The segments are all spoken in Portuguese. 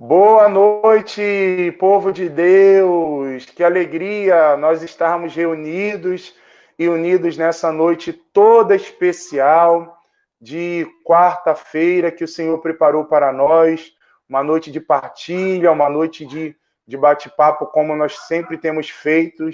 Boa noite, povo de Deus. Que alegria nós estarmos reunidos e unidos nessa noite toda especial de quarta-feira que o Senhor preparou para nós. Uma noite de partilha, uma noite de bate-papo, como nós sempre temos feito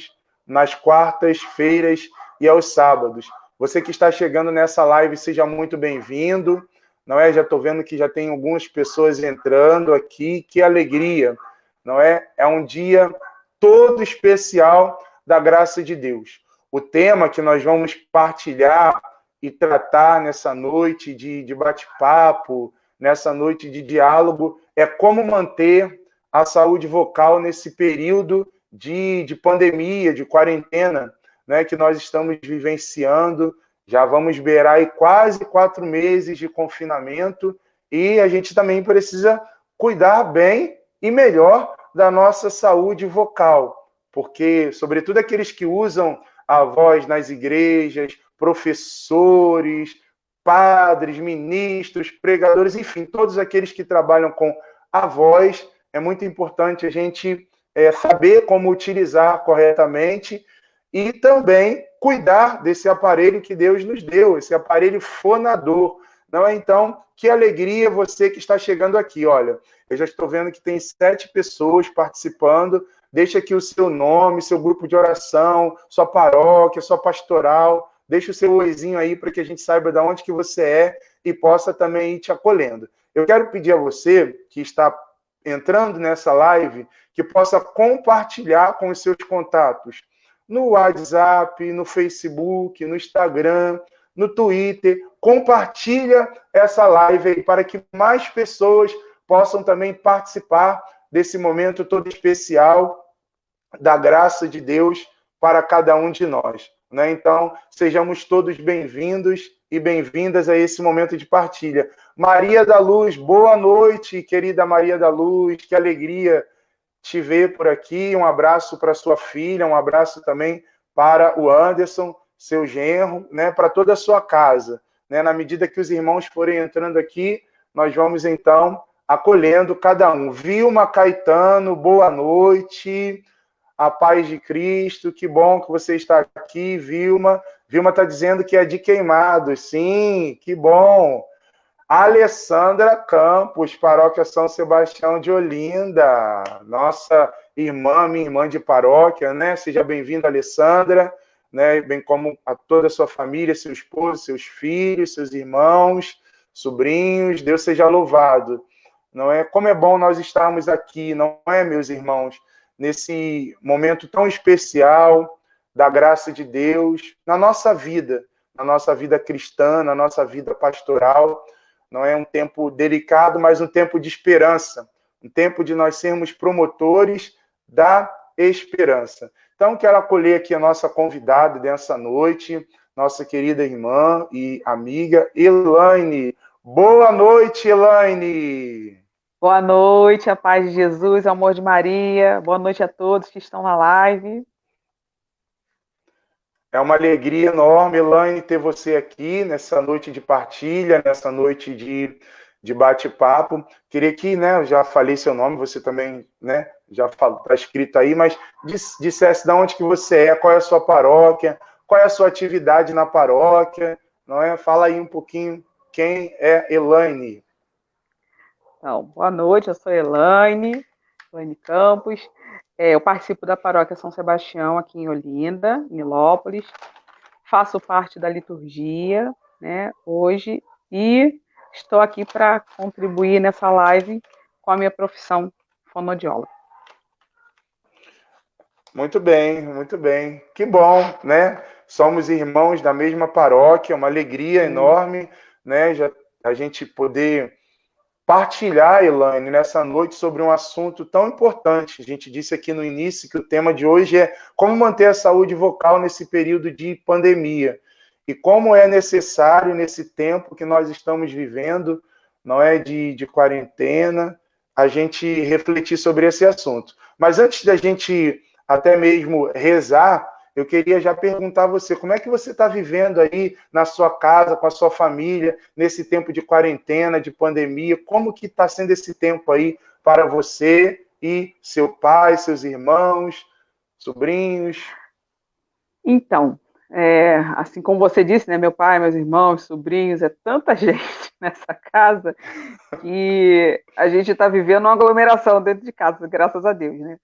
nas quartas-feiras e aos sábados. Você que está chegando nessa live, seja muito bem-vindo. Não é? Já estou vendo que já tem algumas pessoas entrando aqui, que alegria, não é? É um dia todo especial da graça de Deus. O tema que nós vamos partilhar e tratar nessa noite de bate-papo, nessa noite de diálogo, é como manter a saúde vocal nesse período de pandemia, de quarentena, né, que nós estamos vivenciando. Já vamos beirar aí quase 4 meses de confinamento e a gente também precisa cuidar bem e melhor da nossa saúde vocal, porque, sobretudo, aqueles que usam a voz nas igrejas, professores, padres, ministros, pregadores, enfim, todos aqueles que trabalham com a voz, é muito importante a gente saber como utilizar corretamente e também cuidar desse aparelho que Deus nos deu, esse aparelho fonador. Não é? Então, que alegria você que está chegando aqui. Olha, eu já estou vendo que tem 7 pessoas participando. Deixa aqui o seu nome, seu grupo de oração, sua paróquia, sua pastoral. Deixa o seu oizinho aí para que a gente saiba de onde que você é e possa também ir te acolhendo. Eu quero pedir a você que está entrando nessa live que possa compartilhar com os seus contatos no WhatsApp, no Facebook, no Instagram, no Twitter. Compartilha essa live aí para que mais pessoas possam também participar desse momento todo especial da graça de Deus para cada um de nós. Né? Então, sejamos todos bem-vindos e bem-vindas a esse momento de partilha. Maria da Luz, boa noite, querida Maria da Luz, que alegria te ver por aqui. Um abraço para sua filha, um abraço também para o Anderson, seu genro, né, para toda a sua casa. Né? Na medida que os irmãos forem entrando aqui, nós vamos então acolhendo cada um. Vilma Caetano, boa noite. A paz de Cristo, que bom que você está aqui, Vilma. Vilma está dizendo que é de Queimados. Sim, que bom. Alessandra Campos, Paróquia São Sebastião de Olinda, nossa irmã, minha irmã de paróquia, né? Seja bem-vinda, Alessandra, né? Bem como a toda a sua família, seu esposo, seus filhos, seus irmãos, sobrinhos, Deus seja louvado. Não é? Como é bom nós estarmos aqui, não é, meus irmãos, nesse momento tão especial da graça de Deus na nossa vida cristã, na nossa vida pastoral. Não é um tempo delicado, mas um tempo de esperança, um tempo de nós sermos promotores da esperança. Então, quero acolher aqui a nossa convidada dessa noite, nossa querida irmã e amiga, Elaine. Boa noite, Elaine! Boa noite, a paz de Jesus, o amor de Maria. Boa noite a todos que estão na live. É uma alegria enorme, Elaine, ter você aqui nessa noite de partilha, nessa noite de bate-papo. Queria que, né, eu já falei seu nome, você também, né, já está escrito aí, mas dissesse de onde que você é, qual é a sua paróquia, qual é a sua atividade na paróquia, não é? Fala aí um pouquinho quem é Elaine. Então, boa noite, eu sou Elaine Campos. Eu participo da paróquia São Sebastião aqui em Olinda, Nilópolis. Faço parte da liturgia, né, hoje, e estou aqui para contribuir nessa live com a minha profissão fonoaudióloga. Muito bem, muito bem. Que bom, né? Somos irmãos da mesma paróquia, uma alegria enorme, né? A gente poder partilhar, Elaine, nessa noite sobre um assunto tão importante. A gente disse aqui no início que o tema de hoje é como manter a saúde vocal nesse período de pandemia e como é necessário nesse tempo que nós estamos vivendo, não é, de quarentena, a gente refletir sobre esse assunto. Mas antes da gente até mesmo rezar, eu queria já perguntar a você, como é que você está vivendo aí na sua casa, com a sua família, nesse tempo de quarentena, de pandemia? Como que está sendo esse tempo aí para você e seu pai, seus irmãos, sobrinhos? Então, assim como você disse, né, meu pai, meus irmãos, sobrinhos, é tanta gente nessa casa que a gente está vivendo uma aglomeração dentro de casa, graças a Deus, né?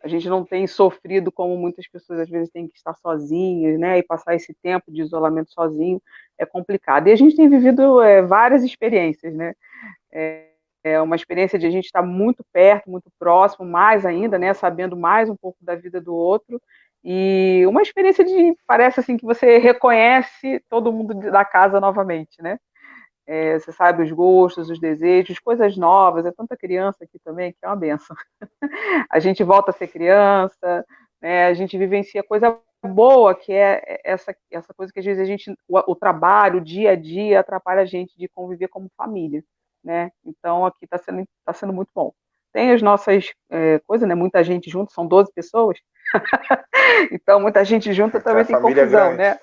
A gente não tem sofrido como muitas pessoas às vezes têm que estar sozinhas, né? E passar esse tempo de isolamento sozinho é complicado. E a gente tem vivido várias experiências, né? É uma experiência de a gente estar muito perto, muito próximo, mais ainda, né? Sabendo mais um pouco da vida do outro. E uma experiência de, parece assim, que você reconhece todo mundo da casa novamente, né? Você sabe os gostos, os desejos, coisas novas. É tanta criança aqui também que é uma benção. A gente volta a ser criança, né? A gente vivencia coisa boa, que é essa coisa que às vezes o trabalho, o dia a dia, atrapalha a gente de conviver como família, né? Então aqui tá sendo muito bom. Tem as nossas coisas, né? Muita gente junto, são 12 pessoas, então muita gente junta É a também tem família confusão, grande.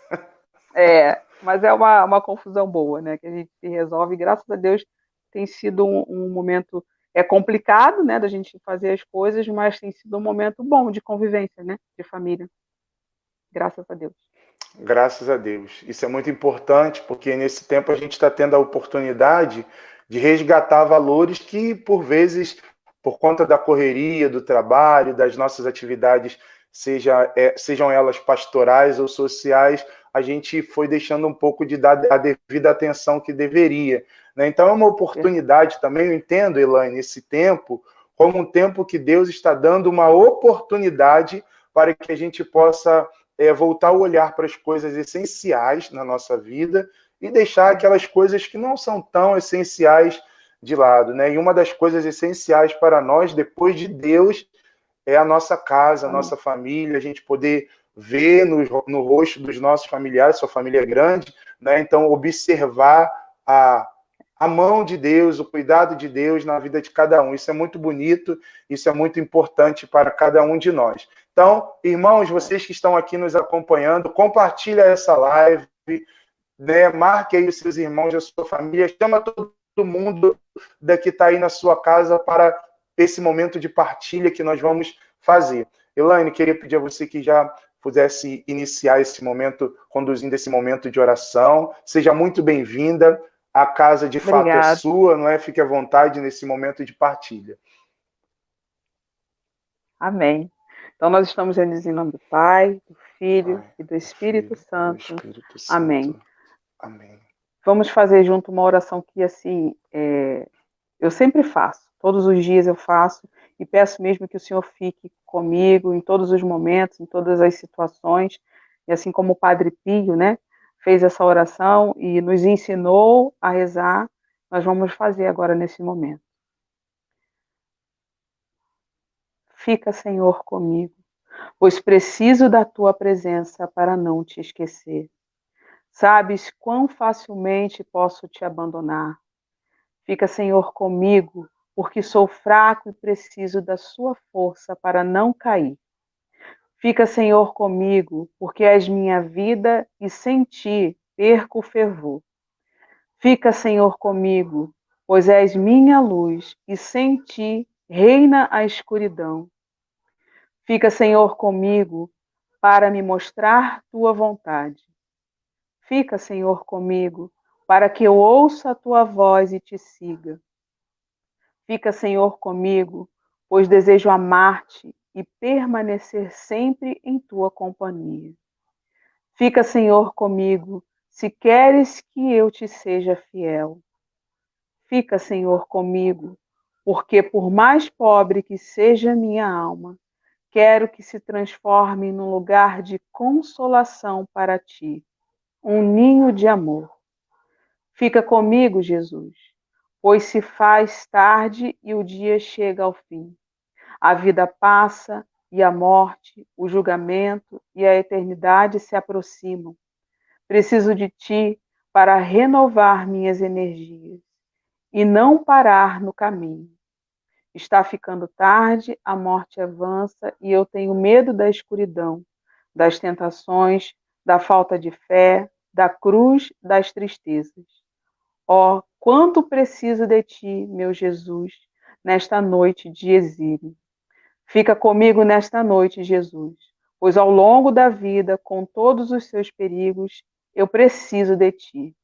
né? Mas é uma confusão boa, né? Que a gente se resolve. Graças a Deus tem sido um momento complicado, né? Da gente fazer as coisas, mas tem sido um momento bom de convivência, né? De família. Graças a Deus. Graças a Deus. Isso é muito importante, porque nesse tempo a gente está tendo a oportunidade de resgatar valores que, por vezes, por conta da correria, do trabalho, das nossas atividades, sejam elas pastorais ou sociais, a gente foi deixando um pouco de dar a devida atenção que deveria. Né? Então é uma oportunidade também, eu entendo, Elaine, esse tempo como um tempo que Deus está dando uma oportunidade para que a gente possa voltar o olhar para as coisas essenciais na nossa vida e deixar aquelas coisas que não são tão essenciais de lado, né? E uma das coisas essenciais para nós, depois de Deus, é a nossa casa, a nossa família, a gente poder ver no rosto dos nossos familiares, sua família é grande, né? Então, observar a mão de Deus, o cuidado de Deus na vida de cada um. Isso é muito bonito, isso é muito importante para cada um de nós. Então, irmãos, vocês que estão aqui nos acompanhando, compartilha essa live, né? Marque aí os seus irmãos, a sua família, chama todo mundo que está aí na sua casa para esse momento de partilha que nós vamos fazer. Elaine, queria pedir a você que já pudesse iniciar esse momento, conduzindo esse momento de oração. Seja muito bem-vinda. A casa, de fato, é sua, não é? Fique à vontade nesse momento de partilha. Amém. Então, nós estamos unidos em nome do Pai, do Filho e do Espírito Santo. Amém. Amém. Vamos fazer junto uma oração que, assim, eu sempre faço. Todos os dias eu faço e peço mesmo que o Senhor fique comigo em todos os momentos, em todas as situações. E assim como o Padre Pio, né, fez essa oração e nos ensinou a rezar, nós vamos fazer agora nesse momento. Fica, Senhor, comigo, pois preciso da tua presença para não te esquecer. Sabes quão facilmente posso te abandonar. Fica, Senhor, comigo, porque sou fraco e preciso da sua força para não cair. Fica, Senhor, comigo, porque és minha vida e sem ti perco o fervor. Fica, Senhor, comigo, pois és minha luz e sem ti reina a escuridão. Fica, Senhor, comigo para me mostrar tua vontade. Fica, Senhor, comigo para que eu ouça a tua voz e te siga. Fica, Senhor, comigo, pois desejo amar-te e permanecer sempre em tua companhia. Fica, Senhor, comigo, se queres que eu te seja fiel. Fica, Senhor, comigo, porque por mais pobre que seja minha alma, quero que se transforme num lugar de consolação para ti, um ninho de amor. Fica comigo, Jesus, pois se faz tarde e o dia chega ao fim. A vida passa e a morte, o julgamento e a eternidade se aproximam. Preciso de ti para renovar minhas energias e não parar no caminho. Está ficando tarde, a morte avança e eu tenho medo da escuridão, das tentações, da falta de fé, da cruz, das tristezas. Ó, quanto preciso de ti, meu Jesus, nesta noite de exílio. Fica comigo nesta noite, Jesus, pois ao longo da vida, com todos os seus perigos, eu preciso de ti.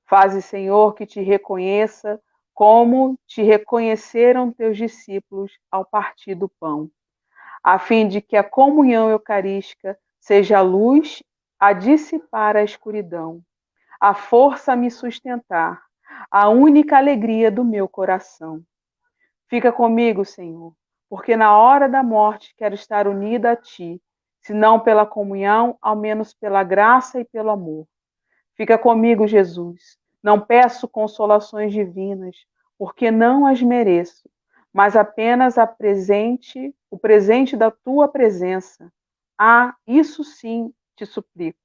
Faze, Senhor, que te reconheça como te reconheceram teus discípulos ao partir do pão, a fim de que a comunhão eucarística seja a luz a dissipar a escuridão, a força a me sustentar, a única alegria do meu coração. Fica comigo, Senhor, porque na hora da morte quero estar unida a ti, se não pela comunhão, ao menos pela graça e pelo amor. Fica comigo, Jesus. Não peço consolações divinas, porque não as mereço, mas apenas o presente da tua presença. Ah, isso sim te suplico.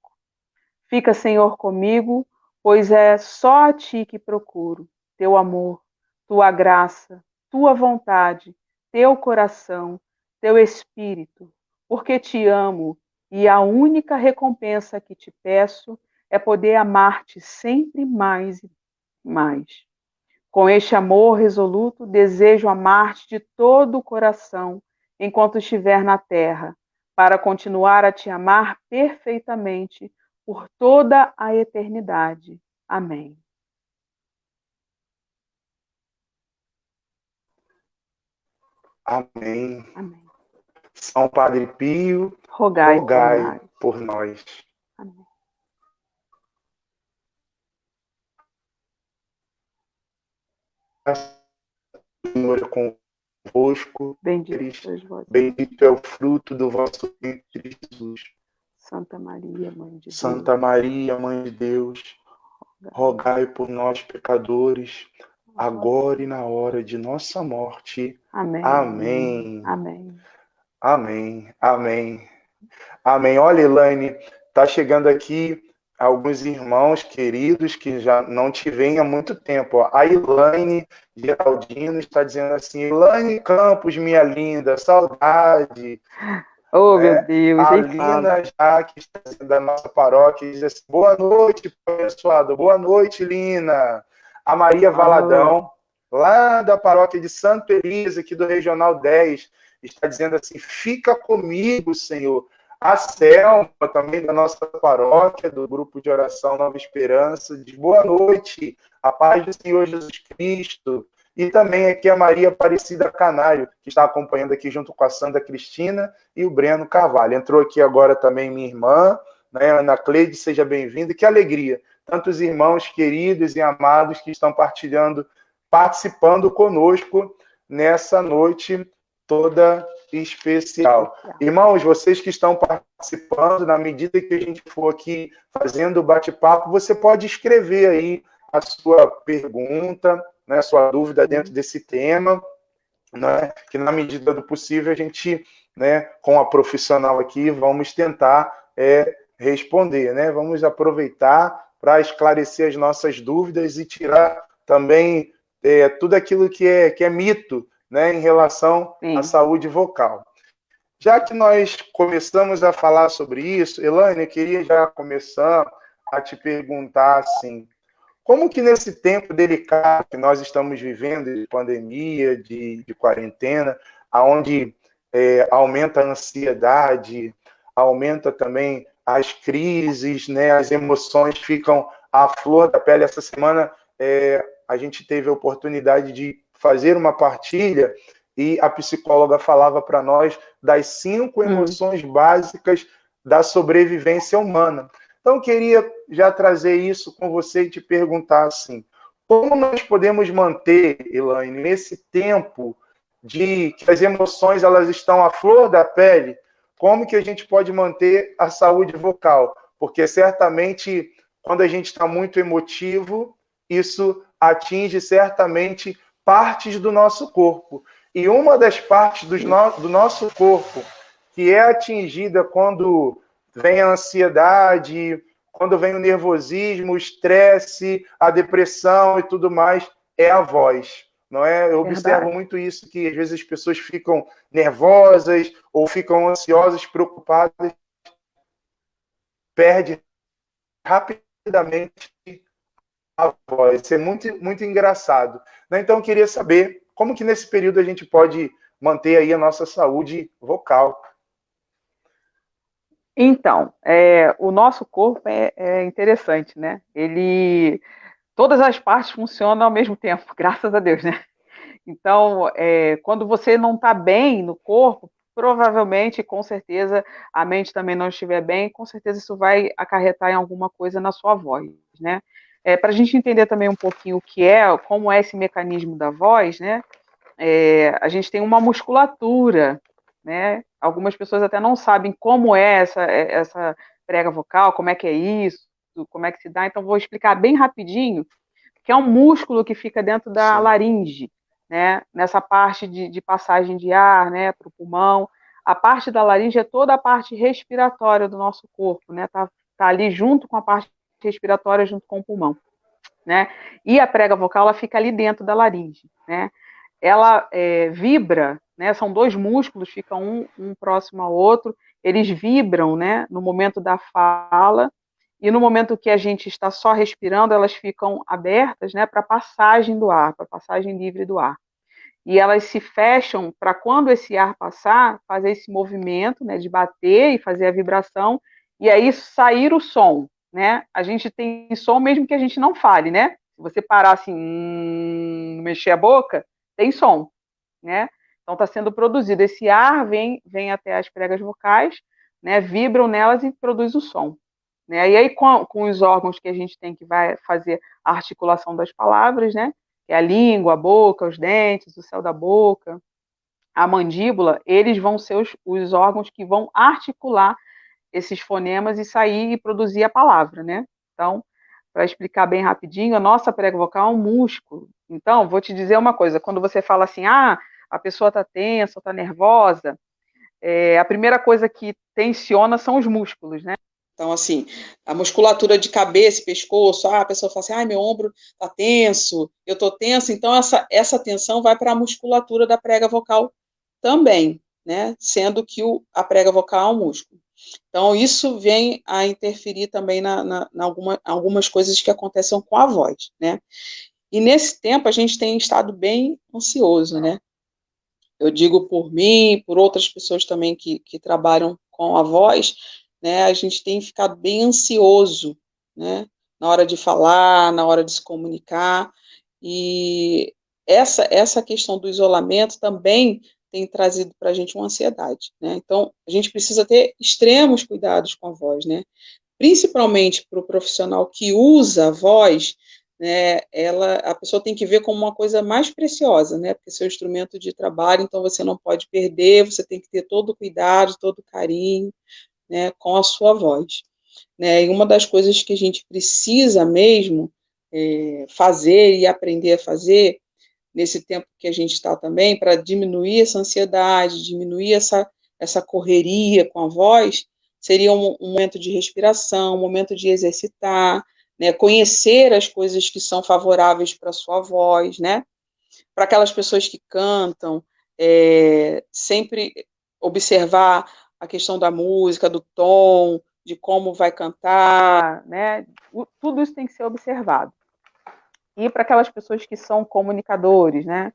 Fica, Senhor, comigo, pois é só a ti que procuro, teu amor, tua graça, tua vontade, teu coração, teu espírito, porque te amo e a única recompensa que te peço é poder amar-te sempre mais e mais. Com este amor resoluto, desejo amar-te de todo o coração enquanto estiver na terra, para continuar a te amar perfeitamente por toda a eternidade. Amém. Amém. Amém. São Padre Pio, Rogai por nós. Amém. Senhor é convosco. Bendito sois vós. Bendito é o fruto do vosso ventre, Jesus. Santa Maria, Mãe de Deus. Santa Maria, Mãe de Deus, rogai por nós, pecadores, agora e na hora de nossa morte. Amém. Amém. Amém. Amém. Amém. Amém. Olha, Elaine, está chegando aqui alguns irmãos queridos que já não te veem há muito tempo. Ó. A Elaine Geraldino está dizendo assim: Elaine Campos, minha linda, saudade. Oh, meu Deus. A Lina Jaque está dizendo da nossa paróquia, diz assim: boa noite, abençoado. Boa noite, Lina. A Maria Valadão, lá da paróquia de Santa Elisa, aqui do Regional 10, está dizendo assim: fica comigo, Senhor. A Selma, também da nossa paróquia, do grupo de oração Nova Esperança, diz boa noite, a paz do Senhor Jesus Cristo. E também aqui a Maria Aparecida Canário, que está acompanhando aqui junto com a Sandra Cristina e o Breno Carvalho. Entrou aqui agora também minha irmã, né, Ana Cleide, seja bem-vinda. Que alegria, tantos irmãos queridos e amados que estão participando conosco nessa noite toda especial. Irmãos, vocês que estão participando, na medida que a gente for aqui fazendo o bate-papo, você pode escrever aí a sua pergunta, né, sua dúvida dentro desse tema, né, que na medida do possível a gente, né, com a profissional aqui, vamos tentar responder, né? Vamos aproveitar para esclarecer as nossas dúvidas e tirar também tudo aquilo que é mito, né, em relação à saúde vocal. Já que nós começamos a falar sobre isso, Elaine, eu queria já começar a te perguntar assim, como que nesse tempo delicado que nós estamos vivendo, de pandemia, de quarentena, onde aumenta a ansiedade, aumenta também as crises, né, as emoções ficam à flor da pele. Essa semana a gente teve a oportunidade de fazer uma partilha e a psicóloga falava para nós das 5 emoções básicas da sobrevivência humana. Então, eu queria já trazer isso com você e te perguntar assim, como nós podemos manter, Elaine, nesse tempo de que as emoções elas estão à flor da pele, como que a gente pode manter a saúde vocal? Porque certamente, quando a gente está muito emotivo, isso atinge certamente partes do nosso corpo. E uma das partes do nosso corpo que é atingida quando vem a ansiedade, quando vem o nervosismo, o estresse, a depressão e tudo mais, é a voz. Não é? Eu observo muito isso, que às vezes as pessoas ficam nervosas ou ficam ansiosas, preocupadas, perde rapidamente a voz. Isso é muito, muito engraçado. Então, eu queria saber como que nesse período a gente pode manter aí a nossa saúde vocal? Então, o nosso corpo é interessante, né? Todas as partes funcionam ao mesmo tempo, graças a Deus, né? Então, quando você não está bem no corpo, provavelmente, com certeza, a mente também não estiver bem, com certeza isso vai acarretar em alguma coisa na sua voz, né? Para a gente entender também um pouquinho como é esse mecanismo da voz, né? A gente tem uma musculatura, né? Algumas pessoas até não sabem como é essa prega vocal, como é que é isso, como é que se dá. Então, vou explicar bem rapidinho, que é um músculo que fica dentro da Sim. laringe, né? Nessa parte de passagem de ar, né, para o pulmão. A parte da laringe é toda a parte respiratória do nosso corpo, né? Tá ali junto com a parte respiratória, junto com o pulmão, né? E a prega vocal, ela fica ali dentro da laringe, né? Ela vibra, né? São dois músculos, ficam um próximo ao outro, eles vibram, né? No momento da fala, e no momento que a gente está só respirando, elas ficam abertas, né? Para passagem do ar, para passagem livre do ar. E elas se fecham para quando esse ar passar, fazer esse movimento, né? De bater e fazer a vibração, e aí sair o som, né? A gente tem som mesmo que a gente não fale, né? Se você parar assim, mexer a boca, tem som, né? Então está sendo produzido. Esse ar vem até as pregas vocais, né? Vibram nelas e produz o som. Né? E aí, com os órgãos que a gente tem que vai fazer a articulação das palavras, né? Que é a língua, a boca, os dentes, o céu da boca, a mandíbula, eles vão ser os órgãos que vão articular esses fonemas e sair e produzir a palavra, né? Então, para explicar bem rapidinho, a nossa prega vocal é um músculo. Então, vou te dizer uma coisa: quando você fala assim, a pessoa está tensa, está nervosa, a primeira coisa que tensiona são os músculos, né? Então, assim, a musculatura de cabeça e pescoço, a pessoa fala assim, meu ombro está tenso, eu estou tenso, então essa tensão vai para a musculatura da prega vocal também, né? Sendo que a prega vocal é um músculo. Então, isso vem a interferir também na algumas coisas que acontecem com a voz, né? E nesse tempo a gente tem estado bem ansioso, né? Eu digo por mim, por outras pessoas também que trabalham com a voz, né? A gente tem ficado bem ansioso, né? Na hora de falar, na hora de se comunicar, e essa questão do isolamento também tem trazido para a gente uma ansiedade, né? Então, a gente precisa ter extremos cuidados com a voz, né? Principalmente para o profissional que usa a voz, né? A pessoa tem que ver como uma coisa mais preciosa, né? Porque seu instrumento de trabalho, então você não pode perder, você tem que ter todo o cuidado, todo o carinho, né? Com a sua voz, né? E uma das coisas que a gente precisa mesmo fazer e aprender a fazer nesse tempo que a gente está também, para diminuir essa ansiedade, diminuir essa correria com a voz, seria um momento de respiração, um momento de exercitar, né, conhecer as coisas que são favoráveis para a sua voz, né? Para aquelas pessoas que cantam, sempre observar a questão da música, do tom, de como vai cantar, né? Tudo isso tem que ser observado. E para aquelas pessoas que são comunicadores, né?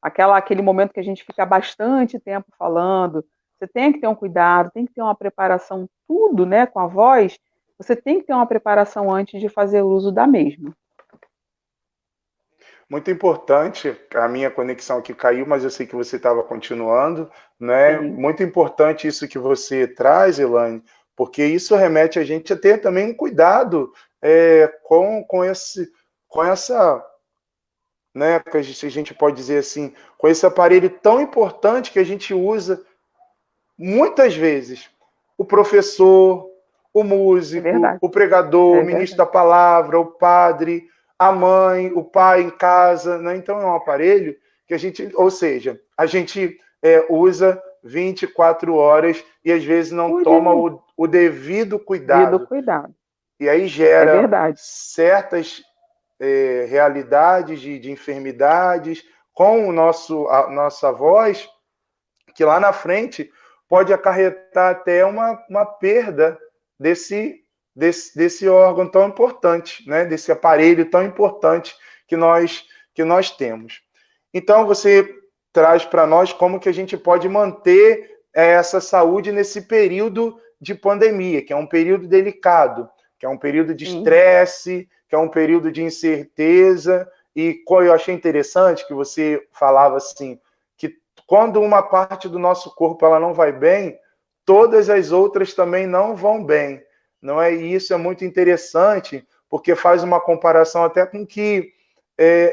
Aquele momento que a gente fica bastante tempo falando, você tem que ter um cuidado, tem que ter uma preparação, tudo, né, com a voz, você tem que ter uma preparação antes de fazer uso da mesma. Muito importante, a minha conexão aqui caiu, mas eu sei que você estava continuando, né? Sim. Muito importante isso que você traz, Elaine, porque isso remete a gente a ter também um cuidado com essa, né, que a gente pode dizer assim, com esse aparelho tão importante que a gente usa muitas vezes. O professor, o músico, o pregador, o ministro da palavra, o padre, a mãe, o pai em casa, né? Então é um aparelho que a gente, ou seja, a gente usa 24 horas e às vezes não toma o devido cuidado. E aí gera certas realidades de enfermidades com a nossa voz, que lá na frente pode acarretar até uma perda desse órgão tão importante, né? Desse aparelho tão importante que nós temos. Então, você traz para nós como que a gente pode manter essa saúde nesse período de pandemia, que é um período delicado, que é um período de estresse, que é um período de incerteza. E eu achei interessante que você falava assim, que quando uma parte do nosso corpo ela não vai bem, todas as outras também não vão bem. Não é? E isso é muito interessante, porque faz uma comparação até com que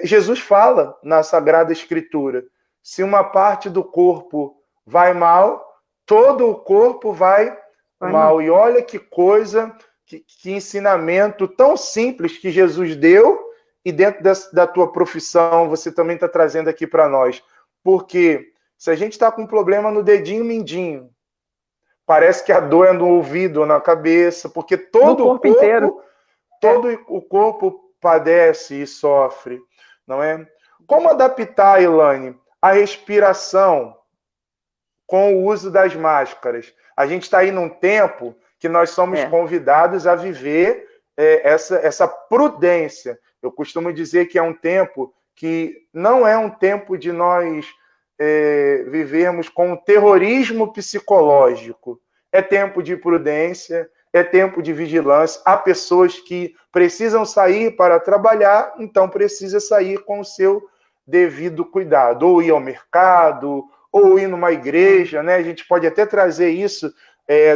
Jesus fala na Sagrada Escritura. Se uma parte do corpo vai mal, todo o corpo vai mal. E olha que coisa, que ensinamento tão simples que Jesus deu, e dentro da tua profissão você também está trazendo aqui para nós. Porque se a gente está com um problema no dedinho mindinho, parece que a dor é no ouvido ou na cabeça, porque todo o corpo inteiro, todo o corpo padece e sofre, não é? Como adaptar, Elaine, a respiração com o uso das máscaras? A gente está aí num tempo que nós somos convidados a viver essa prudência. Eu costumo dizer que é um tempo que não é um tempo de nós vivermos com um terrorismo psicológico. É tempo de prudência, é tempo de vigilância. Há pessoas que precisam sair para trabalhar, então precisa sair com o seu devido cuidado, ou ir ao mercado, ou ir numa igreja, né? A gente pode até trazer isso.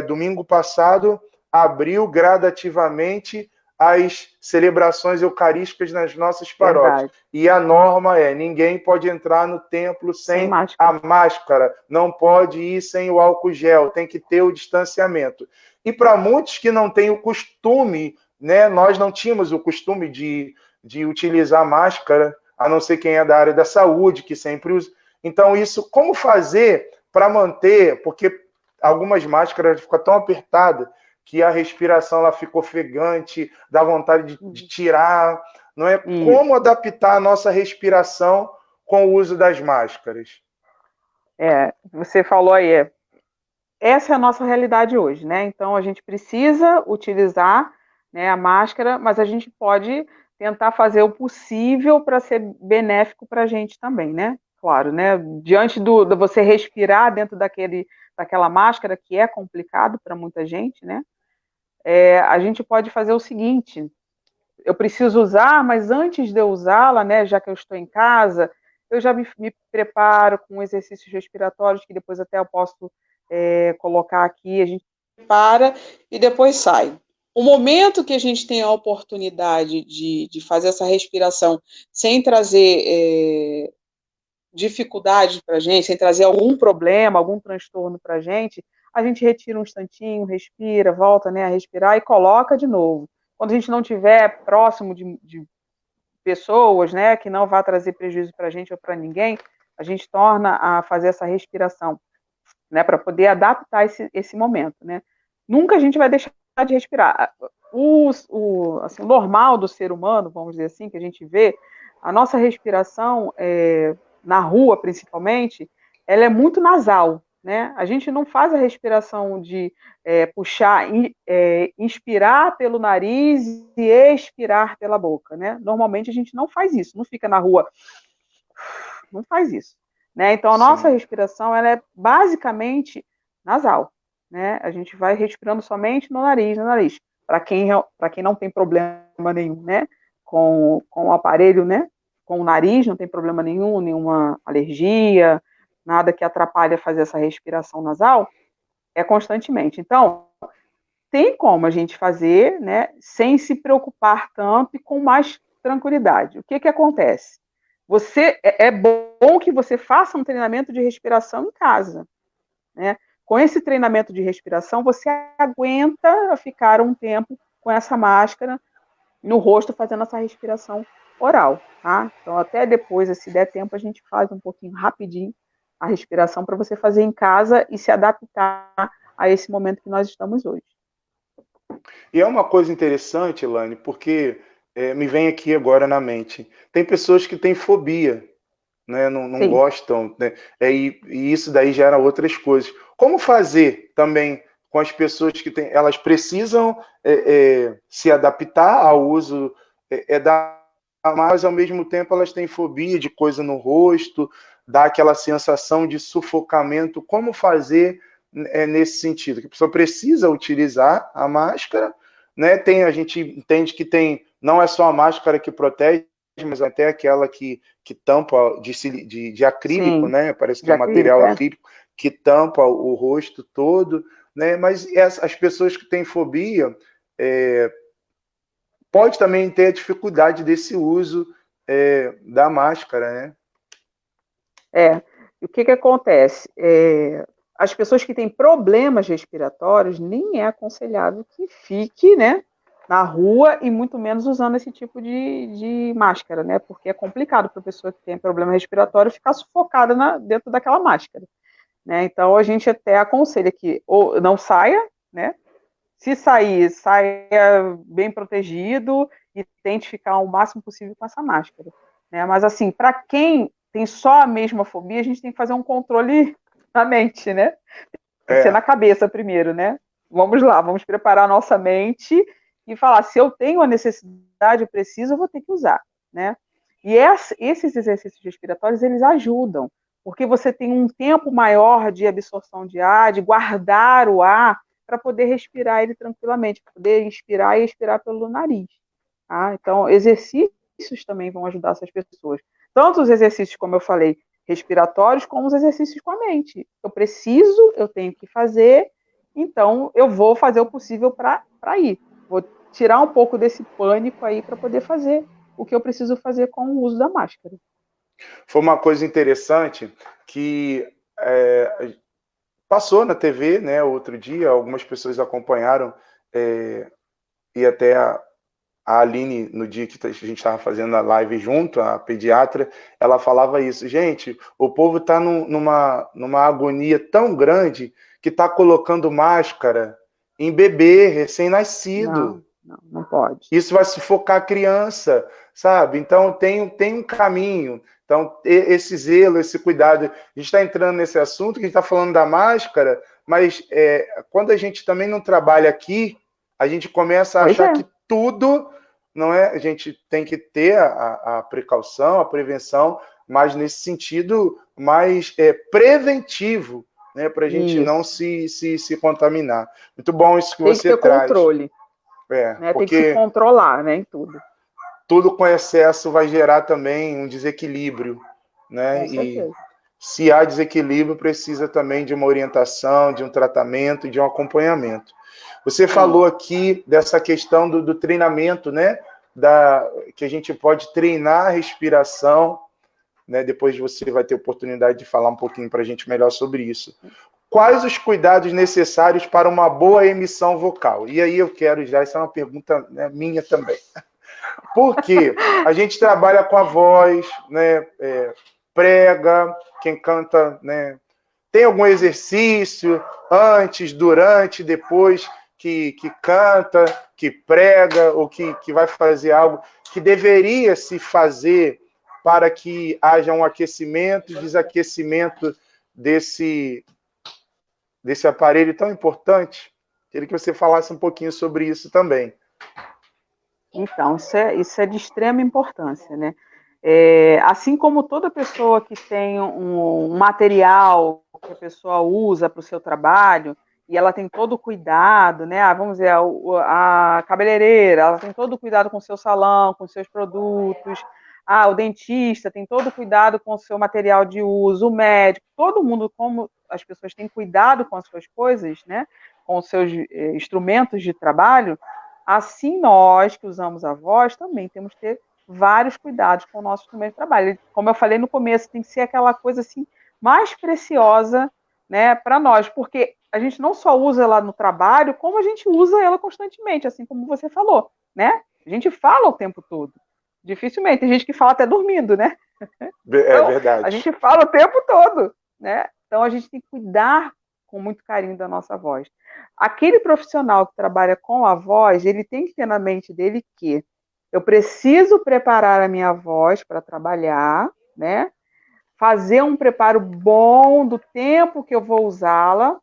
Domingo passado abriu gradativamente as celebrações eucarísticas nas nossas paróquias. Verdade. E a norma ninguém pode entrar no templo sem a máscara, não pode ir sem o álcool gel, tem que ter o distanciamento. E para muitos que não têm o costume, né, nós não tínhamos o costume de utilizar máscara, a não ser quem é da área da saúde, que sempre usa. Então, isso, como fazer para manter, porque algumas máscaras ficam tão apertadas que a respiração ela fica ofegante, dá vontade de tirar, não é? Como adaptar a nossa respiração com o uso das máscaras? Você falou aí, essa é a nossa realidade hoje, né? Então, a gente precisa utilizar, né, a máscara, mas a gente pode tentar fazer o possível para ser benéfico para a gente também, né? Claro, né? Diante do você respirar dentro daquela máscara, que é complicado para muita gente, né? A gente pode fazer o seguinte: eu preciso usar, mas antes de eu usá-la, né, já que eu estou em casa, eu já me preparo com exercícios respiratórios, que depois até eu posso colocar aqui, a gente prepara e depois sai. O momento que a gente tem a oportunidade de fazer essa respiração sem trazer dificuldade para a gente, sem trazer algum problema, algum transtorno para a gente retira um instantinho, respira, volta, né, a respirar e coloca de novo. Quando a gente não estiver próximo de pessoas, né, que não vá trazer prejuízo para a gente ou para ninguém, a gente torna a fazer essa respiração, né, para poder adaptar esse momento, né. Nunca a gente vai deixar de respirar. Assim, o normal do ser humano, vamos dizer assim, que a gente vê, a nossa respiração, na rua principalmente, ela é muito nasal, né? A gente não faz a respiração de puxar, inspirar pelo nariz e expirar pela boca, né? Normalmente a gente não faz isso, não fica na rua, não faz isso, né? Então a nossa respiração ela é basicamente nasal, né? A gente vai respirando somente no nariz, para quem não tem problema nenhum, né? Com o aparelho, né? Com o nariz, não tem problema nenhum, nenhuma alergia, nada que atrapalhe a fazer essa respiração nasal, constantemente. Então, tem como a gente fazer, né, sem se preocupar tanto e com mais tranquilidade. O que acontece? É bom que você faça um treinamento de respiração em casa, né? Com esse treinamento de respiração, você aguenta ficar um tempo com essa máscara no rosto, fazendo essa respiração oral, tá? Então, até depois, se der tempo, a gente faz um pouquinho rapidinho a respiração para você fazer em casa e se adaptar a esse momento que nós estamos hoje. E é uma coisa interessante, Elaine, porque me vem aqui agora na mente. Tem pessoas que têm fobia, né? Não gostam, né? E isso daí gera outras coisas. Como fazer também com as pessoas que elas precisam se adaptar ao uso da mas ao mesmo tempo elas têm fobia de coisa no rosto, dá aquela sensação de sufocamento. Como fazer nesse sentido? Que a pessoa precisa utilizar a máscara, né? A gente entende que não é só a máscara que protege, mas até aquela que tampa de acrílico, Sim, né? Parece que de é um material acrílico, é? acrílico que tampa o rosto todo, né? Mas as pessoas que têm fobia pode também ter a dificuldade desse uso da máscara, né? É. E o que acontece? As pessoas que têm problemas respiratórios, nem é aconselhável que fique, né, na rua e muito menos usando esse tipo de máscara, né? Porque é complicado para a pessoa que tem problema respiratório ficar sufocada dentro daquela máscara, né? Então a gente até aconselha que ou não saia, né? Se sair, saia bem protegido e tente ficar o máximo possível com essa máscara, né? Mas assim, para quem tem só a mesma fobia, a gente tem que fazer um controle na mente, né? Tem que ser na cabeça primeiro, né? Vamos lá, vamos preparar a nossa mente e falar, se eu tenho a necessidade, eu preciso, eu vou ter que usar, né? E esses exercícios respiratórios, eles ajudam, porque você tem um tempo maior de absorção de ar, de guardar o ar, para poder respirar ele tranquilamente, poder inspirar e expirar pelo nariz. Tá? Então, exercícios também vão ajudar essas pessoas. Tanto os exercícios, como eu falei, respiratórios, como os exercícios com a mente. Eu preciso, eu tenho que fazer, então eu vou fazer o possível para ir. Vou tirar um pouco desse pânico aí para poder fazer o que eu preciso fazer com o uso da máscara. Foi uma coisa interessante que passou na TV, né, outro dia, algumas pessoas acompanharam, e até a Aline, no dia que a gente estava fazendo a live junto, a pediatra, ela falava isso. Gente, o povo está numa agonia tão grande que está colocando máscara em bebê recém-nascido. Não pode. Isso vai sufocar a criança, sabe? Então tem um caminho. Então, esse zelo, esse cuidado. A gente está entrando nesse assunto, que a gente está falando da máscara, mas quando a gente também não trabalha aqui, a gente começa a Pois achar é. que tudo, não é? A gente tem que ter a precaução, a prevenção, mas nesse sentido mais preventivo, né? Para a gente não Isso. se contaminar. Muito bom isso que Tem que você ter traz. controle, né? Tem que se Porque controlar, né, em tudo. tudo com excesso vai gerar também um desequilíbrio, né? Com E certeza. se há desequilíbrio, precisa também de uma orientação, de um tratamento, de um acompanhamento. Você Sim. falou aqui dessa questão do treinamento, né? Que a gente pode treinar a respiração, né? Depois você vai ter oportunidade de falar um pouquinho para a gente melhor sobre isso. Quais os cuidados necessários para uma boa emissão vocal? E aí eu quero já, essa é uma pergunta, né, minha também. Porque a gente trabalha com a voz, né? Prega, quem canta, né? Tem algum exercício antes, durante, depois que canta, que prega ou que vai fazer algo que deveria se fazer para que haja um aquecimento e desaquecimento desse aparelho tão importante? Queria que você falasse um pouquinho sobre isso também. Então, isso é de extrema importância, né? Assim como toda pessoa que tem um material que a pessoa usa para o seu trabalho, e ela tem todo o cuidado, né? Vamos dizer, a cabeleireira, ela tem todo o cuidado com o seu salão, com os seus produtos. O dentista tem todo o cuidado com o seu material de uso, o médico, todo mundo, como as pessoas têm cuidado com as suas coisas, né? Com os seus instrumentos de trabalho, assim, nós que usamos a voz também temos que ter vários cuidados com o nosso instrumento de trabalho. Como eu falei no começo, tem que ser aquela coisa assim mais preciosa, né, para nós, porque a gente não só usa ela no trabalho, como a gente usa ela constantemente, assim como você falou, né? A gente fala o tempo todo. Dificilmente, tem gente que fala até dormindo, né? É Então, a verdade. gente fala o tempo todo, né? Então, a gente tem que cuidar com muito carinho da nossa voz. Aquele profissional que trabalha com a voz, ele tem que ter na mente dele que eu preciso preparar a minha voz para trabalhar, né? Fazer um preparo bom do tempo que eu vou usá-la.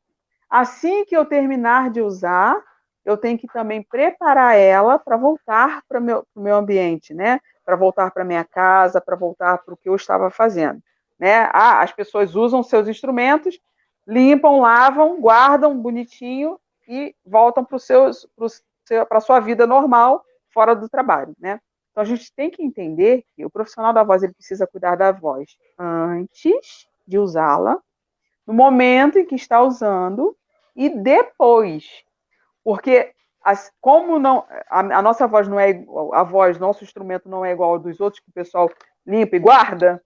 Assim que eu terminar de usar, eu tenho que também preparar ela para voltar para o meu ambiente, né? Para voltar para minha casa, para voltar para o que eu estava fazendo, né? As pessoas usam seus instrumentos, limpam, lavam, guardam bonitinho e voltam para a sua vida normal, fora do trabalho, né? Então, a gente tem que entender que o profissional da voz ele precisa cuidar da voz antes de usá-la, no momento em que está usando e depois. Porque, como não, a nossa voz não é a voz, nosso instrumento não é igual ao dos outros, que o pessoal limpa e guarda,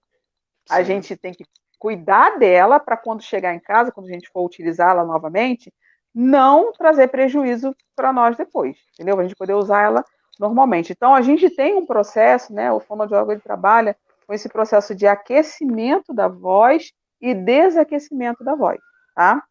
a gente tem que cuidar dela para quando chegar em casa, quando a gente for utilizá-la novamente, não trazer prejuízo para nós depois, entendeu? A gente poder usar ela normalmente. Então, a gente tem um processo, né? O fonoaudiólogo ele trabalha com esse processo de aquecimento da voz e desaquecimento da voz, tá?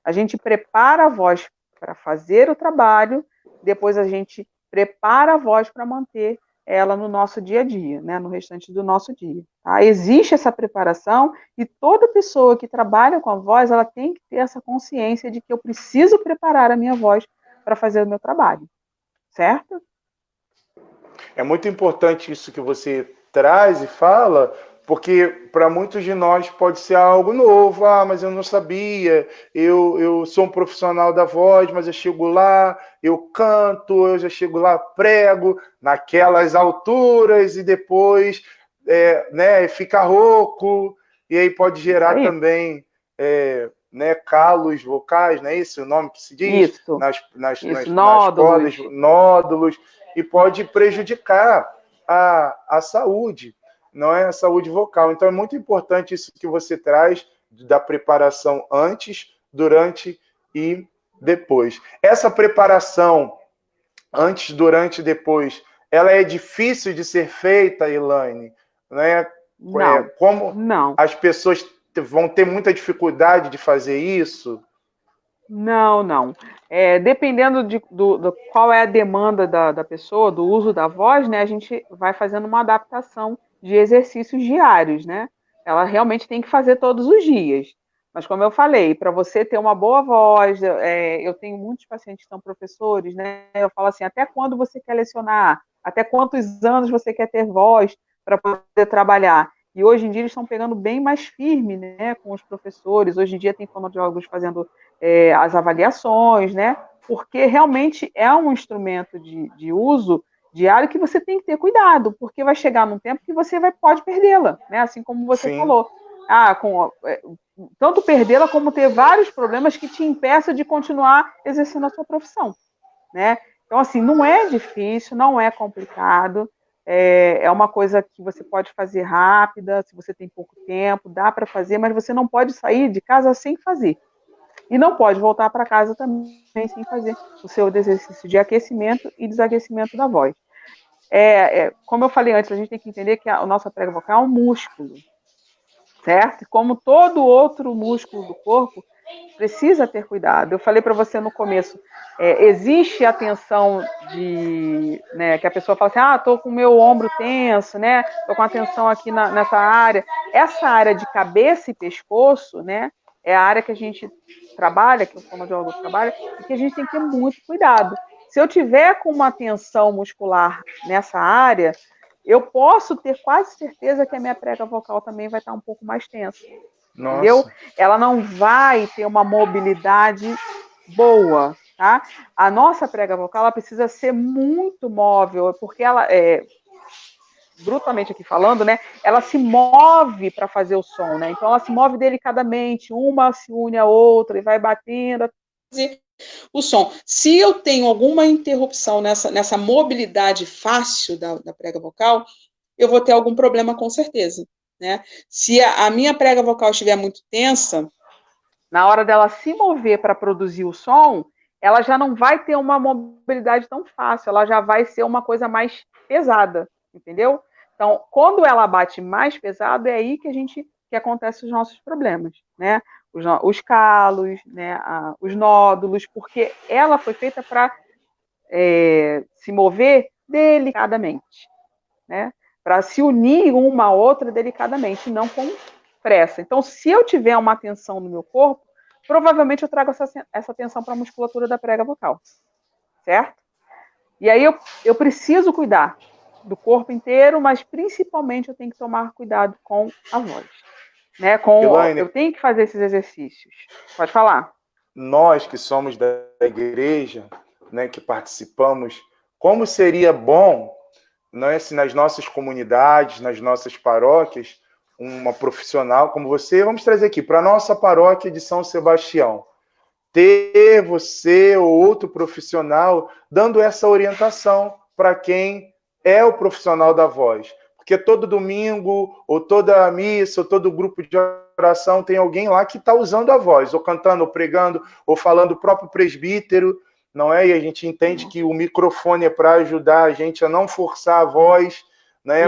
A gente prepara a voz para fazer o trabalho, depois a gente prepara a voz para manter ela no nosso dia a dia, né, no restante do nosso dia. Tá? Existe essa preparação e toda pessoa que trabalha com a voz, ela tem que ter essa consciência de que eu preciso preparar a minha voz para fazer o meu trabalho, certo? É muito importante isso que você traz e fala, porque para muitos de nós pode ser algo novo. Ah, mas eu não sabia, eu sou um profissional da voz, mas eu chego lá, eu canto, eu já chego lá, prego naquelas alturas e depois né, fica rouco, e aí pode gerar também né, calos vocais, não é esse o nome que se diz? Isso, Nas nódulos. cordas, nódulos, e pode prejudicar a saúde, não é a saúde vocal. Então é muito importante isso que você traz da preparação antes, durante e depois. Essa preparação antes, durante e depois, ela é difícil de ser feita, Elaine, né? Não, Como não. as pessoas vão ter muita dificuldade de fazer isso? Não, não. Dependendo do qual é a demanda da pessoa, do uso da voz, né, a gente vai fazendo uma adaptação de exercícios diários, né? Ela realmente tem que fazer todos os dias. Mas como eu falei, para você ter uma boa voz, eu tenho muitos pacientes que são professores, né? Eu falo assim, até quando você quer lecionar? Até quantos anos você quer ter voz para poder trabalhar? E hoje em dia eles estão pegando bem mais firme, né, com os professores. Hoje em dia tem fonoaudiólogos fazendo as avaliações, né? Porque realmente é um instrumento de uso diário que você tem que ter cuidado, porque vai chegar num tempo que você pode perdê-la, né? Assim como você Sim. falou. Tanto perdê-la como ter vários problemas que te impeçam de continuar exercendo a sua profissão, né? Então, assim, não é difícil, não é complicado, é uma coisa que você pode fazer rápida, se você tem pouco tempo, dá para fazer, mas você não pode sair de casa sem fazer. E não pode voltar para casa também sem fazer o seu exercício de aquecimento e desaquecimento da voz. Como eu falei antes, a gente tem que entender que a nossa prega vocal é um músculo, certo? E como todo outro músculo do corpo, precisa ter cuidado. Eu falei para você no começo, existe a tensão né, que a pessoa fala assim, estou com o meu ombro tenso, né? Estou com a tensão aqui nessa área. Essa área de cabeça e pescoço, né? É a área que a gente trabalha, que o fonoaudiólogo trabalha, e que a gente tem que ter muito cuidado. Se eu tiver com uma tensão muscular nessa área, eu posso ter quase certeza que a minha prega vocal também vai estar um pouco mais tensa. Nossa. Entendeu? Ela não vai ter uma mobilidade boa, tá? A nossa prega vocal ela precisa ser muito móvel, porque ela brutalmente aqui falando, né? Ela se move para fazer o som, né? Então ela se move delicadamente, uma se une à outra e vai batendo até o som. Se eu tenho alguma interrupção nessa mobilidade fácil da prega vocal, eu vou ter algum problema com certeza, né? Se a minha prega vocal estiver muito tensa, na hora dela se mover para produzir o som, ela já não vai ter uma mobilidade tão fácil, ela já vai ser uma coisa mais pesada, entendeu? Então, quando ela bate mais pesado, é aí que acontecem os nossos problemas, né? Os calos, né? Os nódulos, porque ela foi feita para se mover delicadamente, né? Para se unir uma a outra delicadamente, não com pressa. Então, se eu tiver uma tensão no meu corpo, provavelmente eu trago essa tensão para a musculatura da prega vocal. certo? E aí eu preciso cuidar do corpo inteiro, mas principalmente eu tenho que tomar cuidado com a voz. Né? Elaine, Eu tenho que fazer esses exercícios. Pode falar. nós que somos da igreja, né, que participamos, como seria bom, né, se nas nossas comunidades, nas nossas paróquias, uma profissional como você, vamos trazer aqui para a nossa paróquia de São Sebastião, ter você ou outro profissional dando essa orientação para quem é o profissional da voz. Porque todo domingo, ou toda missa, ou todo grupo de oração, tem alguém lá que está usando a voz, ou cantando, ou pregando, ou falando o próprio presbítero, não é? E a gente entende que o microfone é para ajudar a gente a não forçar a voz, né?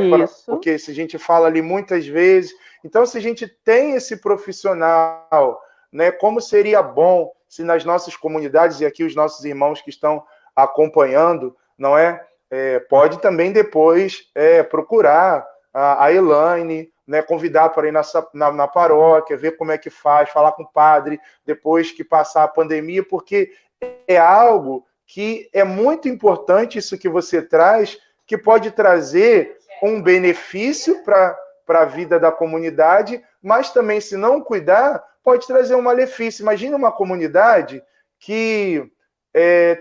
Porque se a gente fala ali muitas vezes. Então, se a gente tem esse profissional, né, como seria bom se nas nossas comunidades, e aqui os nossos irmãos que estão acompanhando, não é? Pode também depois procurar a Elaine, né, convidar para ir na paróquia, ver como é que faz, falar com o padre, depois que passar a pandemia, porque é algo que é muito importante, isso que você traz, que pode trazer um benefício para a vida da comunidade, mas também, se não cuidar, pode trazer um malefício. Imagina uma comunidade que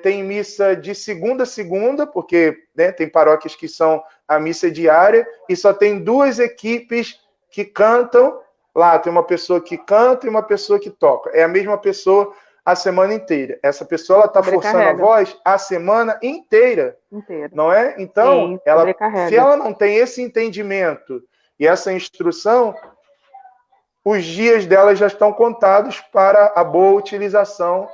tem missa de segunda a segunda, porque né, tem paróquias que são a missa diária, e só tem duas equipes que cantam. Lá tem uma pessoa que canta e uma pessoa que toca. É a mesma pessoa a semana inteira. Essa pessoa está forçando a voz a semana inteira. Não é? Então, sim, se ela não tem esse entendimento e essa instrução, os dias dela já estão contados para a boa utilização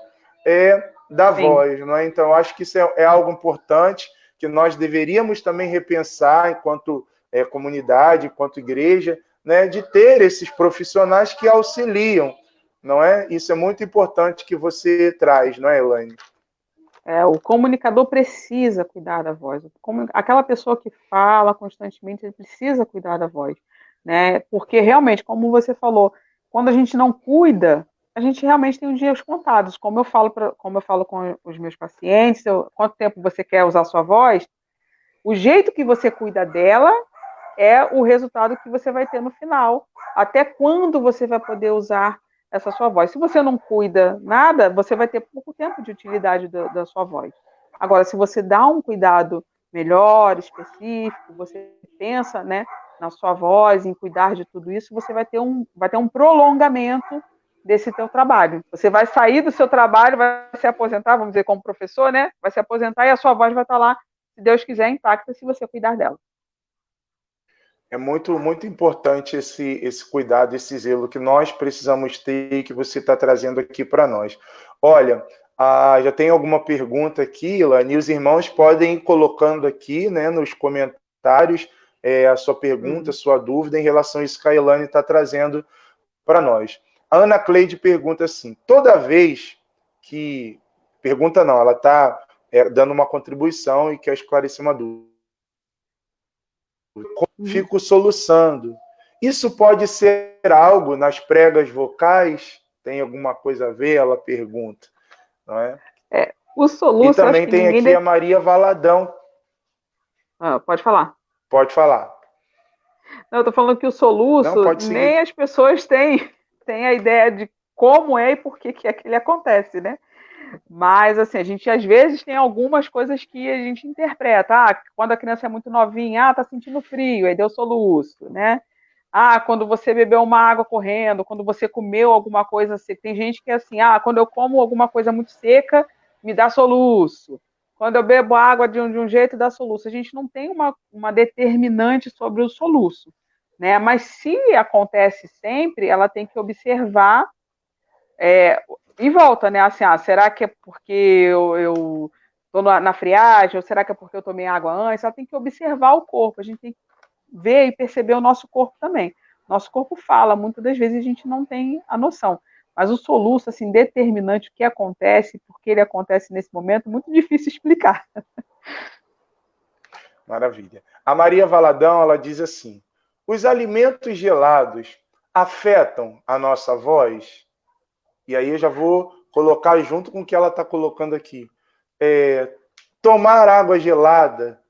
da voz. Não é? Então, acho que isso é algo importante que nós deveríamos também repensar enquanto comunidade, enquanto igreja, né, de ter esses profissionais que auxiliam. Não é? Isso é muito importante que você traz, não é, Elaine? O comunicador precisa cuidar da voz. Aquela pessoa que fala constantemente, ele precisa cuidar da voz, né? Porque realmente, como você falou, quando a gente não cuida, a gente realmente tem os dias contados. Como eu falo com os meus pacientes, quanto tempo você quer usar a sua voz, o jeito que você cuida dela é o resultado que você vai ter no final. Até quando você vai poder usar essa sua voz? Se você não cuida nada, você vai ter pouco tempo de utilidade da sua voz. Agora, se você dá um cuidado melhor, específico, você pensa, né, na sua voz, em cuidar de tudo isso, você vai ter um prolongamento desse teu trabalho. Você vai sair do seu trabalho, vai se aposentar, vamos dizer, como professor, né? Vai se aposentar e a sua voz vai estar lá, se Deus quiser, intacta, se você cuidar dela. É muito, muito importante esse cuidado, esse zelo que nós precisamos ter e que você está trazendo aqui para nós. Olha, já tem alguma pergunta aqui, Ilane, e os irmãos podem ir colocando aqui, né, nos comentários a sua pergunta, a sua dúvida em relação a isso que a Ilane está trazendo para nós. A Ana Cleide pergunta assim, toda vez que... Pergunta não, ela está dando uma contribuição e quer esclarecer uma dúvida. Fico soluçando. Isso pode ser algo nas pregas vocais? Tem alguma coisa a ver? Ela pergunta. Não é? O soluço, e também tem aqui a Maria Valadão. Pode falar. Pode falar. Não, eu tô falando que o soluço, nem as pessoas têm a ideia de como é e por que é que ele acontece, né? Mas, assim, a gente às vezes tem algumas coisas que a gente interpreta. Quando a criança é muito novinha, tá sentindo frio, aí deu soluço, né? Quando você bebeu uma água correndo, quando você comeu alguma coisa seca. Tem gente que é assim, quando eu como alguma coisa muito seca, me dá soluço. Quando eu bebo água de um jeito, dá soluço. A gente não tem uma determinante sobre o soluço, né? Mas se acontece sempre, ela tem que observar e volta, né? Assim, será que é porque eu tô na friagem, ou será que é porque eu tomei água antes? Ela tem que observar o corpo, a gente tem que ver e perceber o nosso corpo também. Nosso corpo fala, muitas das vezes a gente não tem a noção. Mas o soluço, assim, determinante, o que acontece, por que ele acontece nesse momento, muito difícil explicar. Maravilha. A Maria Valadão, ela diz assim, os alimentos gelados afetam a nossa voz? E aí eu já vou colocar junto com o que ela está colocando aqui. tomar água gelada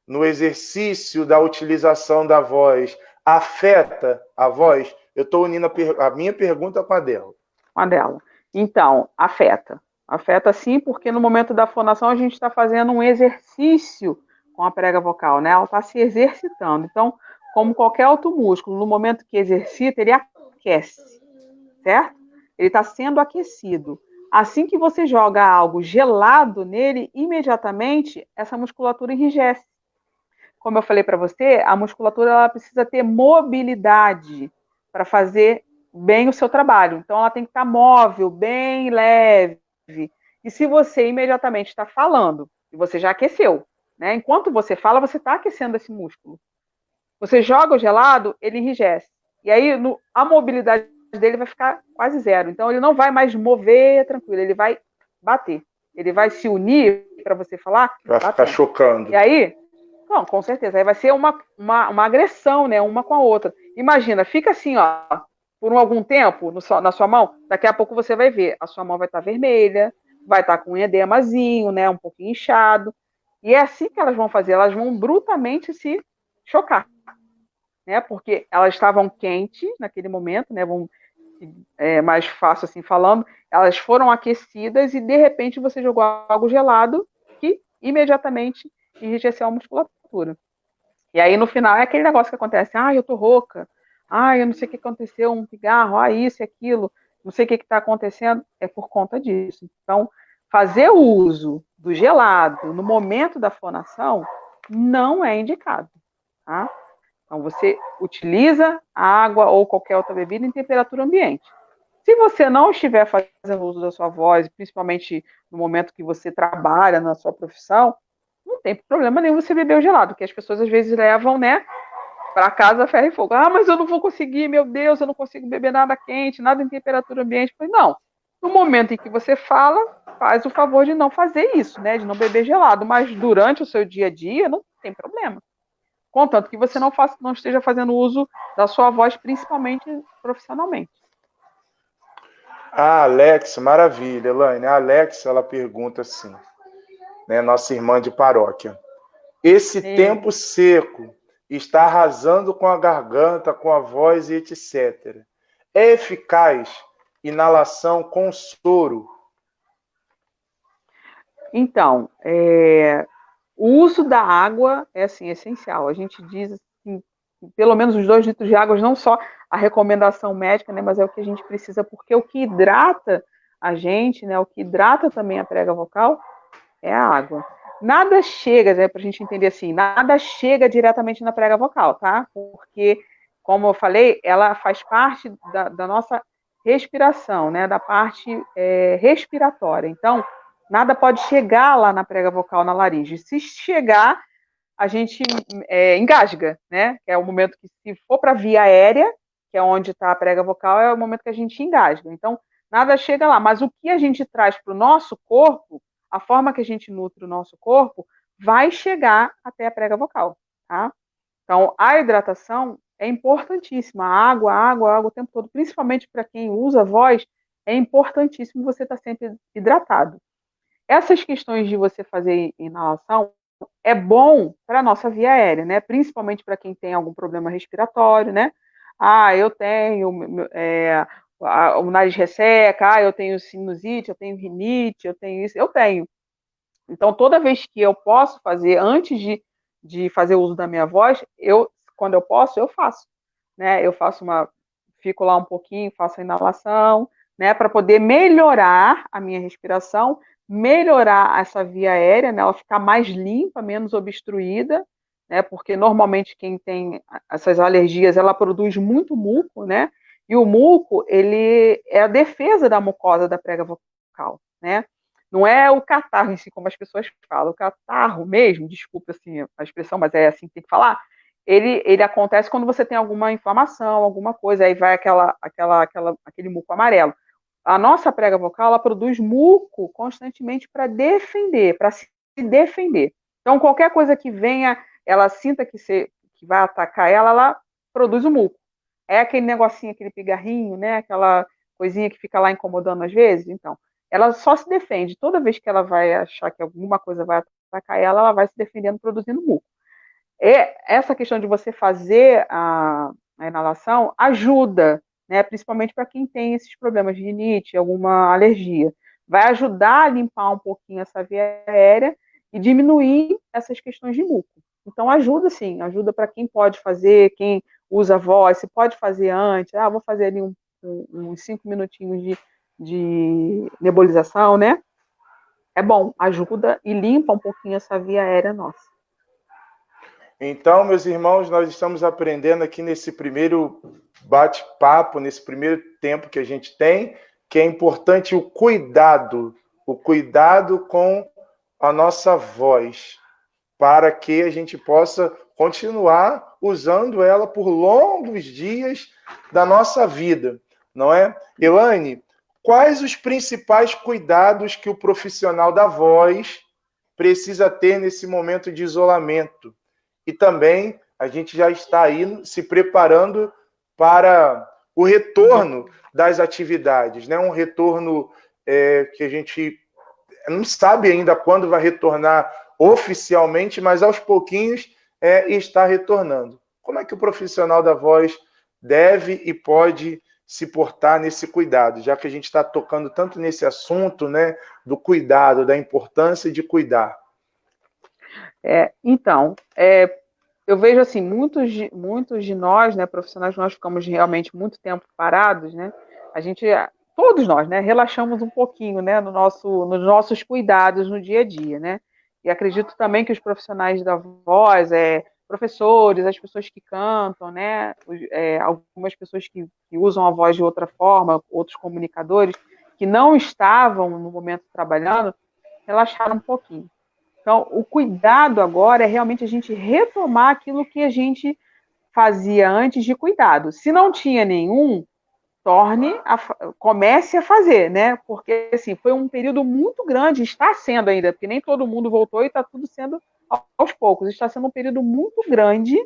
no exercício da utilização da voz afeta a voz? Eu estou unindo a minha pergunta com a dela. Com a dela. Então, afeta. Afeta sim, porque no momento da fonação a gente está fazendo um exercício com a prega vocal, né? Ela está se exercitando. Então, como qualquer outro músculo, no momento que exercita, ele aquece, certo? Ele está sendo aquecido. Assim que você joga algo gelado nele, imediatamente essa musculatura enrijece. Como eu falei para você, a musculatura ela precisa ter mobilidade para fazer bem o seu trabalho. Então, ela tem que estar móvel, bem leve. E se você imediatamente está falando, e você já aqueceu, né? Enquanto você fala, você está aquecendo esse músculo. Você joga o gelado, ele enrijece. E aí, a mobilidade dele vai ficar quase zero. Então, ele não vai mais mover tranquilo, ele vai bater. Ele vai se unir para você falar. Vai ficar chocando. E aí, não, com certeza. Aí vai ser uma agressão, né? Uma com a outra. Imagina, fica assim, ó, por algum tempo na sua mão, daqui a pouco você vai ver, a sua mão vai estar vermelha, vai estar com um edemazinho, né? Um pouquinho inchado. E é assim que elas vão fazer, elas vão brutalmente se chocar, né? Porque elas estavam quentes naquele momento, né? Mais fácil assim falando, elas foram aquecidas e de repente você jogou algo gelado que imediatamente enrijeceu a musculatura. E aí no final é aquele negócio que acontece, eu tô rouca, eu não sei o que aconteceu, um pigarro, isso e aquilo, não sei o que está acontecendo, é por conta disso. Então, fazer o uso do gelado no momento da fonação não é indicado, tá? Então, você utiliza a água ou qualquer outra bebida em temperatura ambiente. Se você não estiver fazendo uso da sua voz, principalmente no momento que você trabalha na sua profissão, não tem problema nenhum você beber o gelado, que as pessoas às vezes levam, né, para casa ferro e fogo. Mas eu não vou conseguir, meu Deus, eu não consigo beber nada quente, nada em temperatura ambiente. Pois não. No momento em que você fala, faz o favor de não fazer isso, né, de não beber gelado, mas durante o seu dia a dia não tem problema. Contanto que você não esteja fazendo uso da sua voz, principalmente profissionalmente. A Alex, maravilha, Elaine. A Alex, ela pergunta assim, né, nossa irmã de paróquia. Esse tempo seco está arrasando com a garganta, com a voz e etc. É eficaz inalação com soro? Então, o uso da água é assim, essencial. A gente diz assim, pelo menos os 2 litros de água, não só a recomendação médica, né, mas é o que a gente precisa, porque o que hidrata a gente, né, o que hidrata também a prega vocal é a água. Nada chega, né, para a gente entender assim, nada chega diretamente na prega vocal, tá? Porque, como eu falei, ela faz parte da nossa respiração, né, da parte respiratória. Então, nada pode chegar lá na prega vocal, na laringe. Se chegar, a gente engasga, né? Que é o momento que, se for para a via aérea, que é onde está a prega vocal, é o momento que a gente engasga. Então, nada chega lá. Mas o que a gente traz para o nosso corpo, a forma que a gente nutre o nosso corpo, vai chegar até a prega vocal, tá? Então, a hidratação é importantíssima. Água o tempo todo, principalmente para quem usa voz, é importantíssimo você estar sempre hidratado. Essas questões de você fazer inalação é bom para a nossa via aérea, né? Principalmente para quem tem algum problema respiratório, né? Eu tenho o nariz resseca, eu tenho sinusite, eu tenho rinite, eu tenho isso, eu tenho. Então, toda vez que eu posso fazer, antes de fazer uso da minha voz, quando eu posso, eu faço, né? Fico lá um pouquinho, faço a inalação, né? Para poder melhorar a minha respiração, melhorar essa via aérea, né? Ela ficar mais limpa, menos obstruída, né? Porque normalmente quem tem essas alergias, ela produz muito muco, né? E o muco, ele é a defesa da mucosa da prega vocal, né? Não é o catarro em si, como as pessoas falam. O catarro mesmo, desculpa assim, a expressão, mas é assim que tem que falar, ele acontece quando você tem alguma inflamação, alguma coisa, aí vai aquele muco amarelo. A nossa prega vocal, ela produz muco constantemente para defender, para se defender. Então, qualquer coisa que venha, ela sinta que vai atacar ela, ela produz o muco. É aquele negocinho, aquele pigarrinho, né? Aquela coisinha que fica lá incomodando às vezes. Então, ela só se defende. Toda vez que ela vai achar que alguma coisa vai atacar ela vai se defendendo produzindo muco. E essa questão de você fazer a inalação ajuda, né, principalmente para quem tem esses problemas de rinite, alguma alergia. Vai ajudar a limpar um pouquinho essa via aérea e diminuir essas questões de muco. Então ajuda sim, ajuda para quem pode fazer, quem usa voz, se pode fazer antes, vou fazer ali uns 5 minutinhos de nebulização, né? É bom, ajuda e limpa um pouquinho essa via aérea nossa. Então, meus irmãos, nós estamos aprendendo aqui nesse primeiro bate-papo, nesse primeiro tempo que a gente tem, que é importante o cuidado com a nossa voz, para que a gente possa continuar usando ela por longos dias da nossa vida, não é? Elaine, quais os principais cuidados que o profissional da voz precisa ter nesse momento de isolamento? E também a gente já está aí se preparando para o retorno das atividades, né? Um retorno que a gente não sabe ainda quando vai retornar oficialmente, mas aos pouquinhos está retornando. Como é que o profissional da voz deve e pode se portar nesse cuidado, já que a gente está tocando tanto nesse assunto, né, do cuidado, da importância de cuidar? Então, eu vejo assim, muitos de nós, né, profissionais, nós ficamos realmente muito tempo parados, né? Todos nós, né, relaxamos um pouquinho, né, nos nossos cuidados no dia a dia, né? E acredito também que os profissionais da voz, professores, as pessoas que cantam, né, algumas pessoas que usam a voz de outra forma, outros comunicadores que não estavam no momento trabalhando, relaxaram um pouquinho. Então, o cuidado agora é realmente a gente retomar aquilo que a gente fazia antes de cuidado. Se não tinha nenhum, comece a fazer, né? Porque assim, foi um período muito grande, está sendo ainda, porque nem todo mundo voltou e está tudo sendo aos poucos. Está sendo um período muito grande,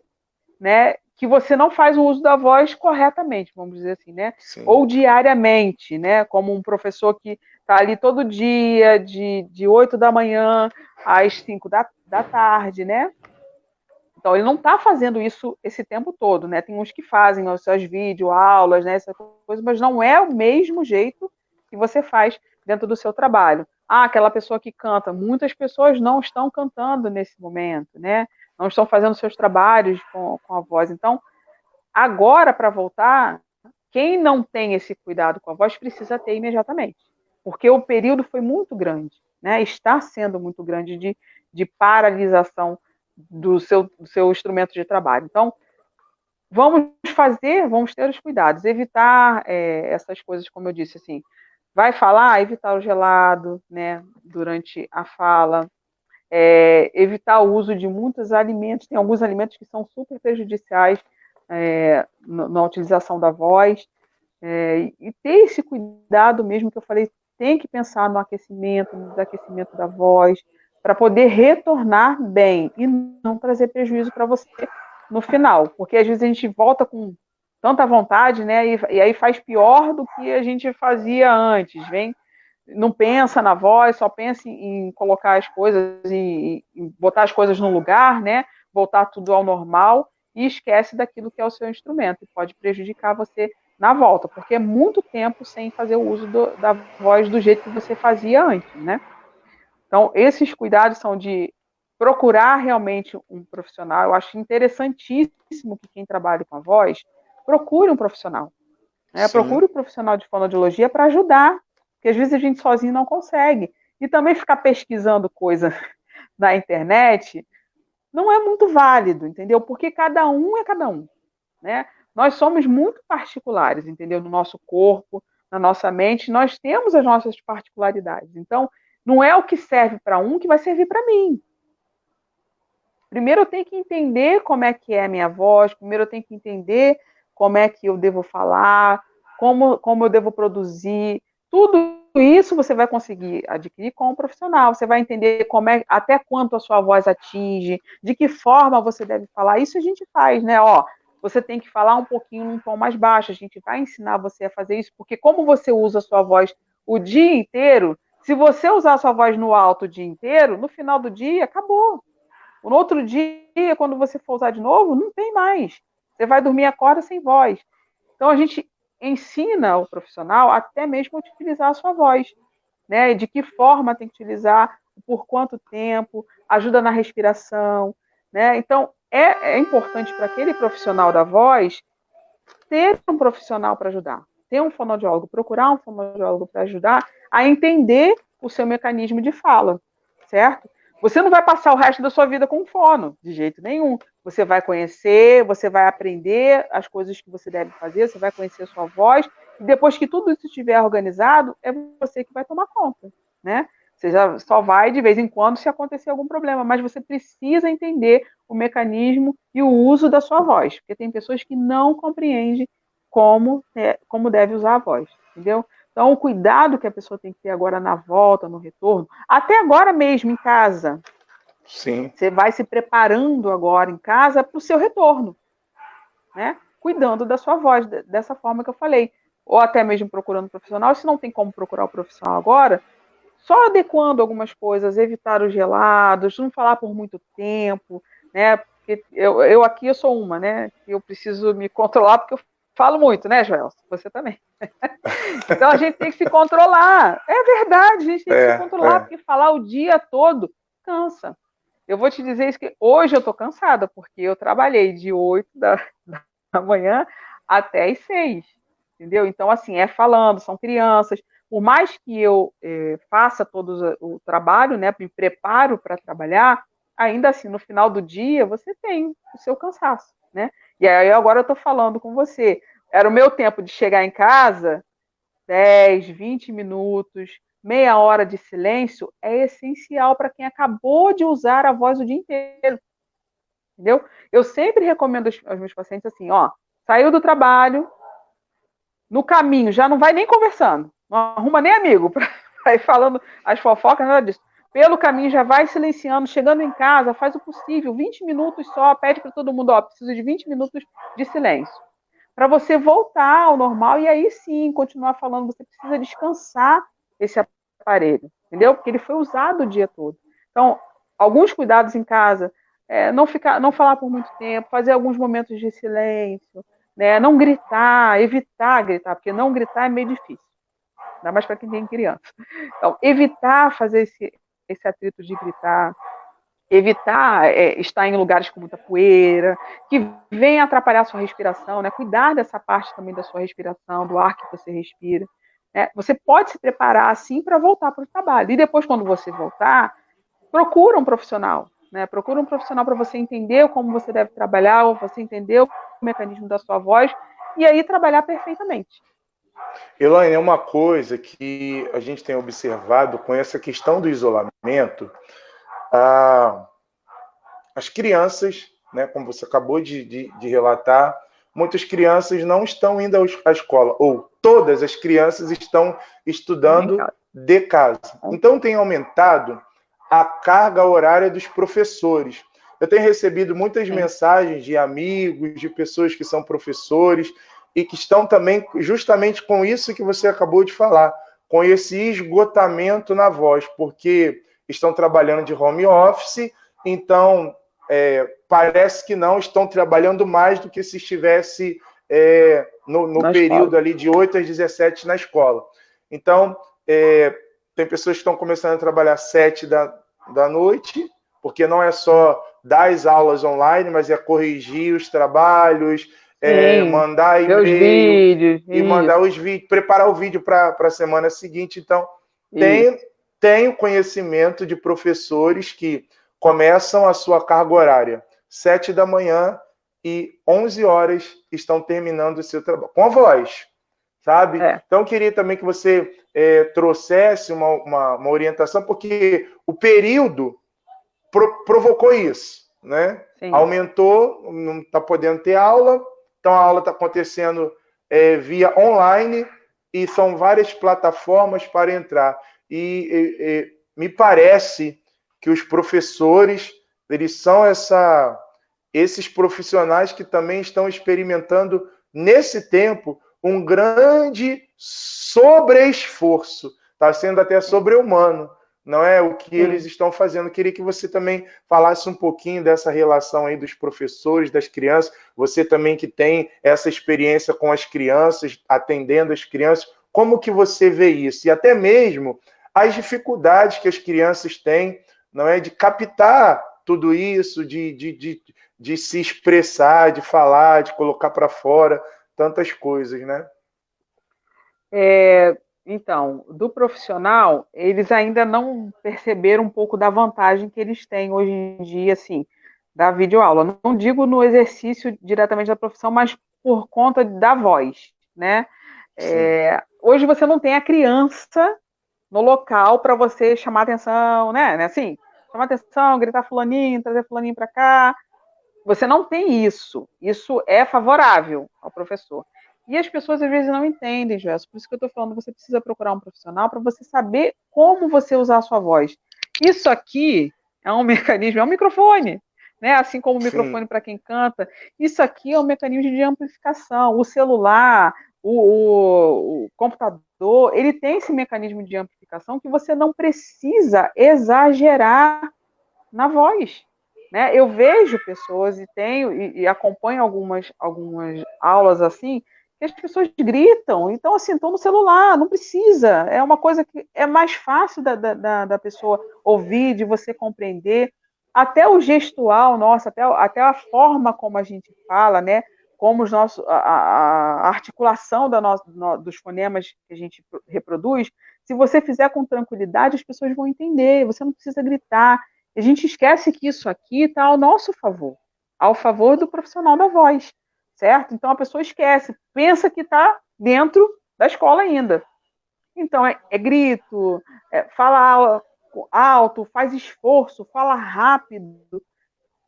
né? Que você não faz o uso da voz corretamente, vamos dizer assim, né? Sim. Ou diariamente, né? Como um professor que está ali todo dia, de 8 da manhã às 5 da tarde, né? Então, ele não está fazendo isso esse tempo todo, né? Tem uns que fazem as suas videoaulas, né? Essa coisa, mas não é o mesmo jeito que você faz dentro do seu trabalho. Aquela pessoa que canta. Muitas pessoas não estão cantando nesse momento, né? Não estão fazendo seus trabalhos com a voz. Então, agora, para voltar, quem não tem esse cuidado com a voz precisa ter imediatamente. Porque o período foi muito grande, né? Está sendo muito grande de paralisação do seu instrumento de trabalho. Então, vamos ter os cuidados, evitar essas coisas, como eu disse, assim, vai falar, evitar o gelado, né, durante a fala, evitar o uso de muitos alimentos, tem alguns alimentos que são super prejudiciais na utilização da voz, e ter esse cuidado mesmo que eu falei, tem que pensar no aquecimento, no desaquecimento da voz, para poder retornar bem e não trazer prejuízo para você no final, porque às vezes a gente volta com tanta vontade, né, e aí faz pior do que a gente fazia antes, não pensa na voz, só pensa em colocar as coisas, em botar as coisas no lugar, né, voltar tudo ao normal e esquece daquilo que é o seu instrumento, pode prejudicar você na volta, porque é muito tempo sem fazer o uso da voz do jeito que você fazia antes, né? Então, esses cuidados são de procurar realmente um profissional. Eu acho interessantíssimo que quem trabalha com a voz procure um profissional. Né? Procure um profissional de fonoaudiologia para ajudar, porque às vezes a gente sozinho não consegue. E também ficar pesquisando coisa na internet não é muito válido, entendeu? Porque cada um é cada um, né? Nós somos muito particulares, entendeu? No nosso corpo, na nossa mente, nós temos as nossas particularidades. Então, não é o que serve para um que vai servir para mim. Primeiro eu tenho que entender como é que é a minha voz, primeiro eu tenho que entender como é que eu devo falar, como eu devo produzir. Tudo isso você vai conseguir adquirir com um profissional. Você vai entender até quanto a sua voz atinge, de que forma você deve falar. Isso a gente faz, né? Você tem que falar um pouquinho num tom mais baixo. A gente vai ensinar você a fazer isso, porque como você usa a sua voz o dia inteiro, Se você usar a sua voz no alto o dia inteiro, no final do dia, acabou. No outro dia, quando você for usar de novo, não tem mais. Você vai dormir e acorda sem voz. Então, a gente ensina o profissional até mesmo a utilizar a sua voz, né? De que forma tem que utilizar, por quanto tempo, ajuda na respiração, né? Então, é importante para aquele profissional da voz ter um profissional para ajudar, ter um fonoaudiólogo, procurar um fonoaudiólogo para ajudar a entender o seu mecanismo de fala, certo? Você não vai passar o resto da sua vida com fono, de jeito nenhum. Você vai conhecer, você vai aprender as coisas que você deve fazer, você vai conhecer a sua voz, e depois que tudo isso estiver organizado, é você que vai tomar conta, né? Você já só vai de vez em quando se acontecer algum problema, mas você precisa entender o mecanismo e o uso da sua voz, porque tem pessoas que não compreendem como deve usar a voz, entendeu? Então, o cuidado que a pessoa tem que ter agora na volta, no retorno, até agora mesmo em casa. Sim. Você vai se preparando agora em casa para o seu retorno, né? Cuidando da sua voz, dessa forma que eu falei. Ou até mesmo procurando um profissional. Se não tem como procurar o profissional agora, só adequando algumas coisas, evitar os gelados, não falar por muito tempo, né? Porque eu aqui eu sou uma, né? Eu preciso me controlar porque eu falo muito, né, Joel? Você também. Então a gente tem que se controlar. É verdade, a gente tem que se controlar, porque falar o dia todo cansa. Eu vou te dizer isso que hoje eu estou cansada, porque eu trabalhei de 8 da manhã até as 6, entendeu? Então, assim, falando, são crianças. Por mais que eu faça todo o trabalho, né, me preparo para trabalhar, ainda assim, no final do dia, você tem o seu cansaço, né? E aí agora eu estou falando com você. Era o meu tempo de chegar em casa, 10, 20 minutos, meia hora de silêncio, é essencial para quem acabou de usar a voz o dia inteiro. Entendeu? Eu sempre recomendo aos meus pacientes assim, ó, saiu do trabalho, no caminho, já não vai nem conversando, não arruma nem amigo para ir falando as fofocas, nada disso. Pelo caminho já vai silenciando, chegando em casa, faz o possível, 20 minutos só, pede para todo mundo, ó, preciso de 20 minutos de silêncio. Para você voltar ao normal e aí sim continuar falando, você precisa descansar esse aparelho, entendeu? Porque ele foi usado o dia todo. Então, alguns cuidados em casa, não falar por muito tempo, fazer alguns momentos de silêncio, né? Não gritar, evitar gritar, porque não gritar é meio difícil, ainda mais para quem tem criança. Então, evitar fazer esse atrito de gritar, evitar estar em lugares com muita poeira, que venha atrapalhar a sua respiração, né? Cuidar dessa parte também da sua respiração, do ar que você respira. Né? Você pode se preparar assim para voltar para o trabalho. E depois, quando você voltar, procura um profissional. Né? Procura um profissional para você entender como você deve trabalhar, ou você entender o mecanismo da sua voz, e aí trabalhar perfeitamente. Elaine, é uma coisa que a gente tem observado com essa questão do isolamento. As crianças, né, como você acabou de relatar, muitas crianças não estão indo à escola, ou todas as crianças estão estudando de casa. Então, tem aumentado a carga horária dos professores. Eu tenho recebido muitas mensagens de amigos, de pessoas que são professores, e que estão também justamente com isso que você acabou de falar, com esse esgotamento na voz, porque estão trabalhando de home office, então parece que não estão trabalhando mais do que se estivesse no período escola. Ali de 8 às 17 na escola. Então, tem pessoas que estão começando a trabalhar 7 da noite, porque não é só dar as aulas online, mas é corrigir os trabalhos, mandar e-mail e mandar os vídeos, preparar o vídeo para a semana seguinte. Então, tem o conhecimento de professores que começam a sua carga horária 7 da manhã e 11 horas estão terminando o seu trabalho, com a voz, sabe? Então, eu queria também que você trouxesse uma orientação, porque o período provocou isso, né? Sim. Aumentou, não está podendo ter aula, então a aula está acontecendo via online e são várias plataformas para entrar. E me parece que os professores, eles são esses profissionais que também estão experimentando, nesse tempo, um grande sobreesforço. está sendo até sobre-humano, não é? O que eles estão fazendo. Queria que você também falasse um pouquinho dessa relação aí dos professores, das crianças, você também que tem essa experiência com as crianças, atendendo as crianças, como que você vê isso? E até mesmo as dificuldades que as crianças têm, não é? De captar tudo isso, de se expressar, de falar, de colocar para fora, tantas coisas, né? Então, do profissional, eles ainda não perceberam um pouco da vantagem que eles têm hoje em dia, assim, da videoaula. Não digo no exercício diretamente da profissão, mas por conta da voz, né? Hoje você não tem a criança no local para você chamar atenção, né? Assim, chamar atenção, gritar fulaninho, trazer fulaninho para cá. Você não tem isso. Isso é favorável ao professor. E as pessoas às vezes não entendem, Joelson. Por isso que eu estou falando, você precisa procurar um profissional para você saber como você usar a sua voz. Isso aqui é um mecanismo, é um microfone, né? Assim como o microfone para quem canta. Isso aqui é um mecanismo de amplificação. O celular, o computador, ele tem esse mecanismo de amplificação que você não precisa exagerar na voz. Né? Eu vejo pessoas e acompanho algumas aulas assim, que as pessoas gritam, então assim, estão no celular, não precisa, é uma coisa que é mais fácil da pessoa ouvir, de você compreender, até o gestual nosso, até a forma como a gente fala, né? Como a articulação dos fonemas que a gente reproduz, se você fizer com tranquilidade, as pessoas vão entender, você não precisa gritar. A gente esquece que isso aqui está ao nosso favor, ao favor do profissional da voz, certo? Então a pessoa esquece, pensa que está dentro da escola ainda. Então é grito, fala alto, faz esforço, fala rápido.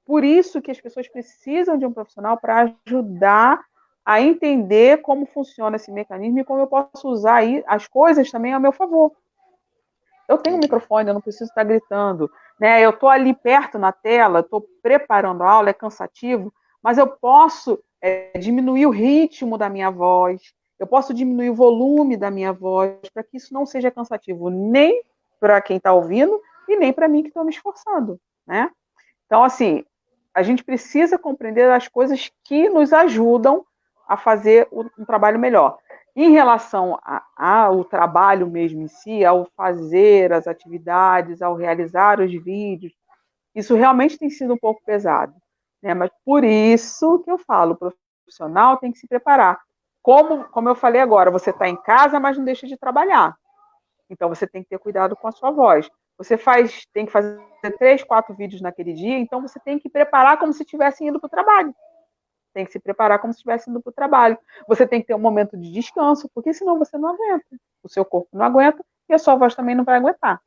Por isso que as pessoas precisam de um profissional para ajudar a entender como funciona esse mecanismo e como eu posso usar aí as coisas também a meu favor. Eu tenho um microfone, eu não preciso estar gritando, né? Eu estou ali perto na tela, estou preparando a aula, é cansativo, mas eu posso diminuir o ritmo da minha voz, eu posso diminuir o volume da minha voz, para que isso não seja cansativo, nem para quem está ouvindo e nem para mim que estou me esforçando, né? Então, assim, a gente precisa compreender as coisas que nos ajudam a fazer um trabalho melhor. Em relação ao trabalho mesmo em si, ao fazer as atividades, ao realizar os vídeos, isso realmente tem sido um pouco pesado, né? Mas por isso que eu falo, o profissional tem que se preparar. Como eu falei agora, você está em casa, mas não deixa de trabalhar. Então você tem que ter cuidado com a sua voz. Você tem que fazer 3, 4 vídeos naquele dia, então você tem que preparar como se estivesse indo para o trabalho. Tem que se preparar como se estivesse indo para o trabalho. Você tem que ter um momento de descanso, porque senão você não aguenta. O seu corpo não aguenta e a sua voz também não vai aguentar,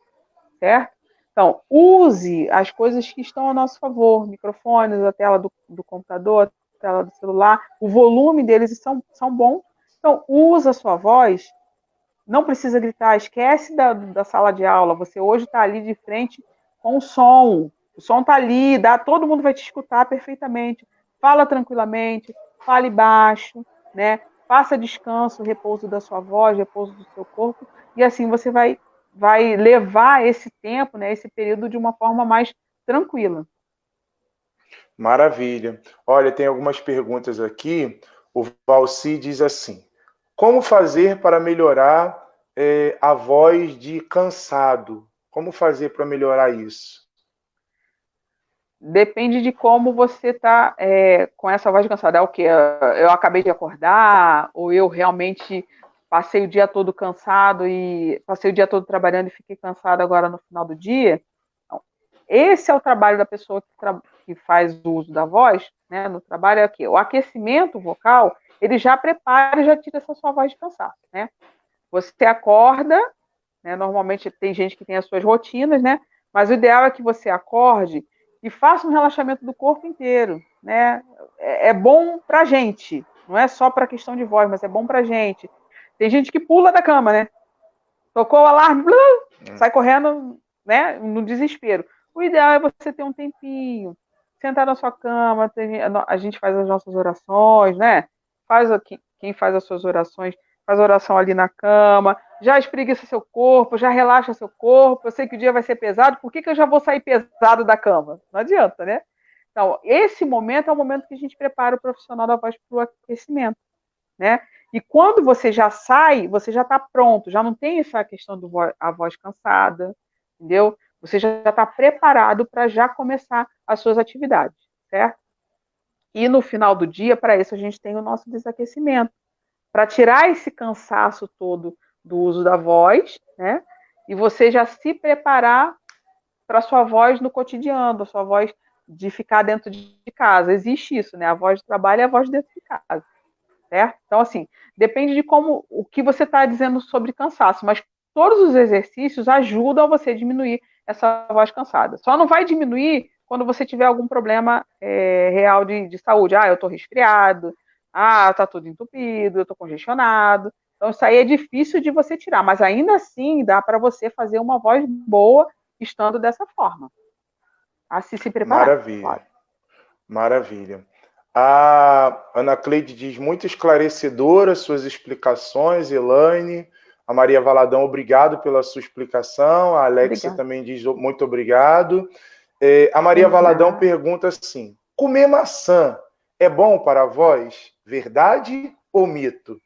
certo? Então, use as coisas que estão a nosso favor, microfones, a tela do computador, a tela do celular, o volume deles são bons. Então, usa a sua voz, não precisa gritar, esquece da sala de aula, você hoje está ali de frente com o som está ali, todo mundo vai te escutar perfeitamente. Fala tranquilamente, fale baixo, né? Faça descanso, repouso da sua voz, repouso do seu corpo, e assim você vai levar esse tempo, né, esse período de uma forma mais tranquila. Maravilha. Olha, tem algumas perguntas aqui. O Valci diz assim: como fazer para melhorar a voz de cansado? Como fazer para melhorar isso? Depende de como você está com essa voz cansada. É o quê? Eu acabei de acordar, ou eu realmente passei o dia todo cansado e passei o dia todo trabalhando e fiquei cansado agora no final do dia? Então, esse é o trabalho da pessoa que faz o uso da voz, né? No trabalho é aqui. O aquecimento vocal, ele já prepara e já tira essa sua voz de cansaço, né? Você acorda, né? Normalmente tem gente que tem as suas rotinas, né? Mas o ideal é que você acorde e faça um relaxamento do corpo inteiro, né? É bom pra gente, não é só para questão de voz, mas é bom pra gente. Tem gente que pula da cama, né? Tocou o alarme, sai correndo, né? No desespero. O ideal é você ter um tempinho, sentar na sua cama, a gente faz as nossas orações, né? Quem faz as suas orações faz oração ali na cama, já espreguiça seu corpo, já relaxa seu corpo. Eu sei que o dia vai ser pesado, por que eu já vou sair pesado da cama? Não adianta, né? Então, esse momento é o momento que a gente prepara o profissional da voz para o aquecimento, né? E quando você já sai, você já está pronto, já não tem essa questão do a voz cansada, entendeu? Você já está preparado para já começar as suas atividades, certo? E no final do dia, para isso, a gente tem o nosso desaquecimento, para tirar esse cansaço todo do uso da voz, né? E você já se preparar para a sua voz no cotidiano, a sua voz de ficar dentro de casa. Existe isso, né? A voz de trabalho é a voz dentro de casa, certo? Então, assim, depende de como, o que você está dizendo sobre cansaço, mas todos os exercícios ajudam você a diminuir essa voz cansada. Só não vai diminuir quando você tiver algum problema real de saúde. Ah, eu estou resfriado, ah, está tudo entupido, eu estou congestionado. Então, isso aí é difícil de você tirar, mas ainda assim dá para você fazer uma voz boa estando dessa forma. Assim se preparar. Maravilha, Claro. maravilha. A Ana Cleide diz, muito esclarecedoras suas explicações, Elaine. A Maria Valadão, obrigado pela sua explicação. A Alexia Obrigada. também diz muito obrigado. A Maria Valadão pergunta assim, comer maçã é bom para a voz? Verdade ou mito?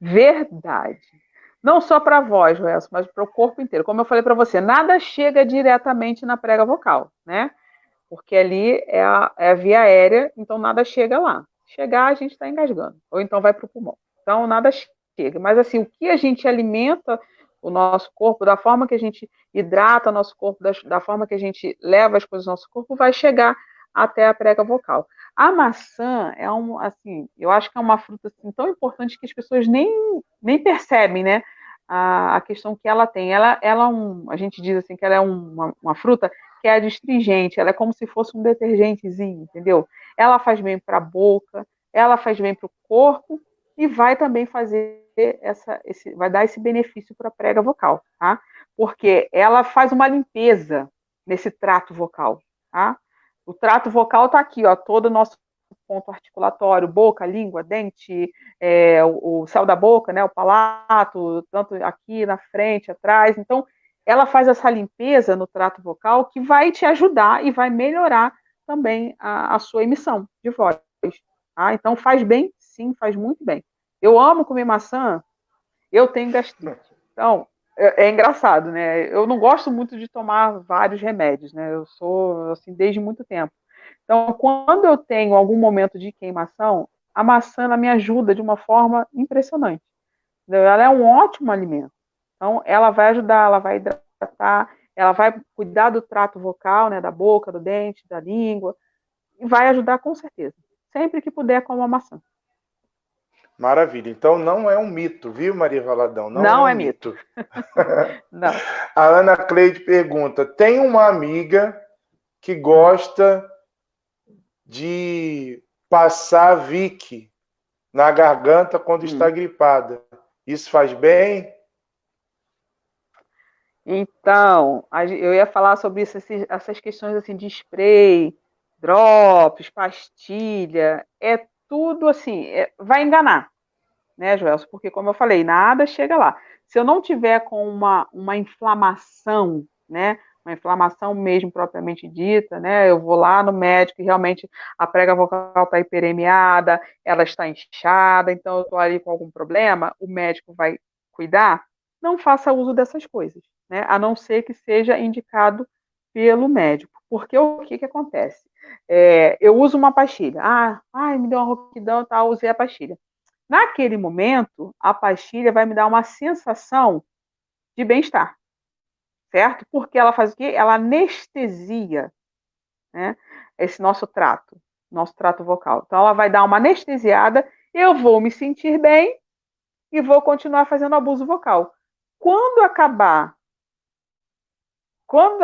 Verdade. Não só para a voz, Welson, mas para o corpo inteiro. Como eu falei para você, nada chega diretamente na prega vocal, né? Porque ali é a via aérea, então nada chega lá. Chegar, a gente está engasgando, ou então vai para o pulmão. Então nada chega. Mas assim, o que a gente alimenta o nosso corpo, da forma que a gente hidrata o nosso corpo, da forma que a gente leva as coisas ao nosso corpo, vai chegar até a prega vocal. A maçã é assim, eu acho que é uma fruta assim, tão importante que as pessoas nem percebem, né? A questão que ela tem. A gente diz assim que ela é uma fruta que é adstringente, ela é como se fosse um detergentezinho, entendeu? Ela faz bem para a boca, ela faz bem para o corpo e vai também fazer vai dar esse benefício para a prega vocal, tá? Porque ela faz uma limpeza nesse trato vocal, tá? O trato vocal está aqui, ó, todo o nosso ponto articulatório, boca, língua, dente, o céu da boca, né, o palato, tanto aqui na frente, atrás. Então, ela faz essa limpeza no trato vocal que vai te ajudar e vai melhorar também a sua emissão de voz. Tá? Então, faz bem, sim, faz muito bem. Eu amo comer maçã, eu tenho gastrite. Então, é engraçado, né? Eu não gosto muito de tomar vários remédios, né? Eu sou assim desde muito tempo. Então, quando eu tenho algum momento de queimação, a maçã ela me ajuda de uma forma impressionante. Ela é um ótimo alimento. Então, ela vai ajudar, ela vai hidratar, ela vai cuidar do trato vocal, né, da boca, do dente, da língua, e vai ajudar com certeza. Sempre que puder, com uma maçã. Maravilha. Então não é um mito, viu, Maria Valadão? Não é Não um é mito. mito. Não. A Ana Cleide pergunta: tem uma amiga que gosta de passar Vick na garganta quando está gripada. Isso faz bem? Então, eu ia falar sobre isso, essas questões assim de spray, drops, pastilha, é tudo assim, vai enganar, né, Joelson? Porque, como eu falei, nada chega lá. Se eu não tiver com uma inflamação, né, uma inflamação mesmo propriamente dita, né, eu vou lá no médico e realmente a prega vocal está hiperemiada, ela está inchada, então eu estou ali com algum problema, o médico vai cuidar, não faça uso dessas coisas, né, a não ser que seja indicado pelo médico. Porque o que acontece? Eu uso uma pastilha. Me deu uma rouquidão e tal, usei a pastilha. Naquele momento, a pastilha vai me dar uma sensação de bem-estar, certo? Porque ela faz o quê? Ela anestesia, né, esse nosso trato vocal. Então, ela vai dar uma anestesiada, eu vou me sentir bem e vou continuar fazendo abuso vocal. Quando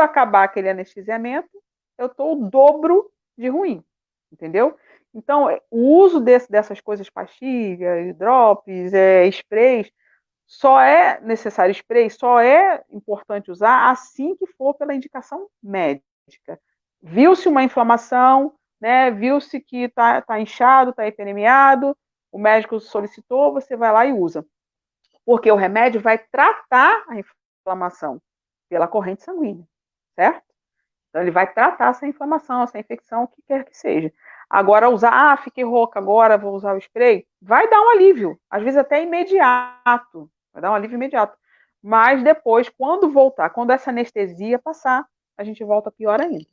acabar aquele anestesiamento, eu estou o dobro de ruim, entendeu? Então, o uso dessas coisas, pastilhas, drops, sprays, só é necessário spray, só é importante usar assim que for pela indicação médica. Viu-se uma inflamação, né? Viu-se que está inchado, está hiperemiado, o médico solicitou, você vai lá e usa. Porque o remédio vai tratar a inflamação pela corrente sanguínea, certo? Então, ele vai tratar essa inflamação, essa infecção, o que quer que seja. Agora, usar, fiquei rouca agora, vou usar o spray, vai dar um alívio, às vezes até imediato, vai dar um alívio imediato. Mas depois, quando voltar, quando essa anestesia passar, a gente volta pior ainda.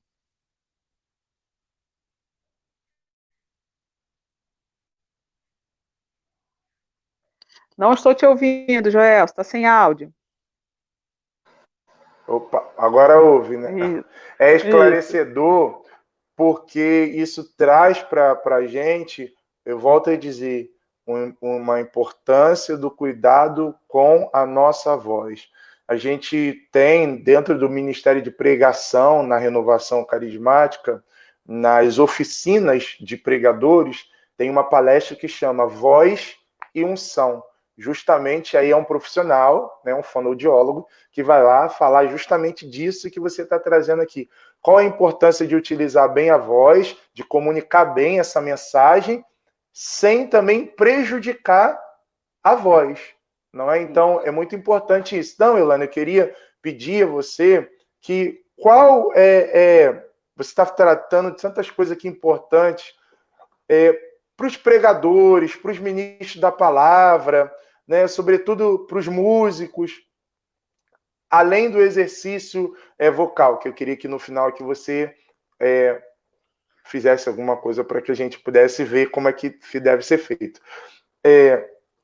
Não estou te ouvindo, Joel, está sem áudio. Opa, agora ouve, né? Isso. É esclarecedor, porque isso traz para a gente, eu volto a dizer, uma importância do cuidado com a nossa voz. A gente tem, dentro do Ministério de Pregação, na Renovação Carismática, nas oficinas de pregadores, tem uma palestra que chama Voz e Unção. Justamente aí é um profissional, né, um fonoaudiólogo, que vai lá falar justamente disso que você está trazendo aqui. Qual a importância de utilizar bem a voz, de comunicar bem essa mensagem, sem também prejudicar a voz, não é? Então, é muito importante isso. Então, Elane, eu queria pedir a você que você está tratando de tantas coisas aqui importantes para os pregadores, para os ministros da palavra, né, sobretudo para os músicos, além do exercício vocal, que eu queria que no final que você fizesse alguma coisa para que a gente pudesse ver como é que deve ser feito.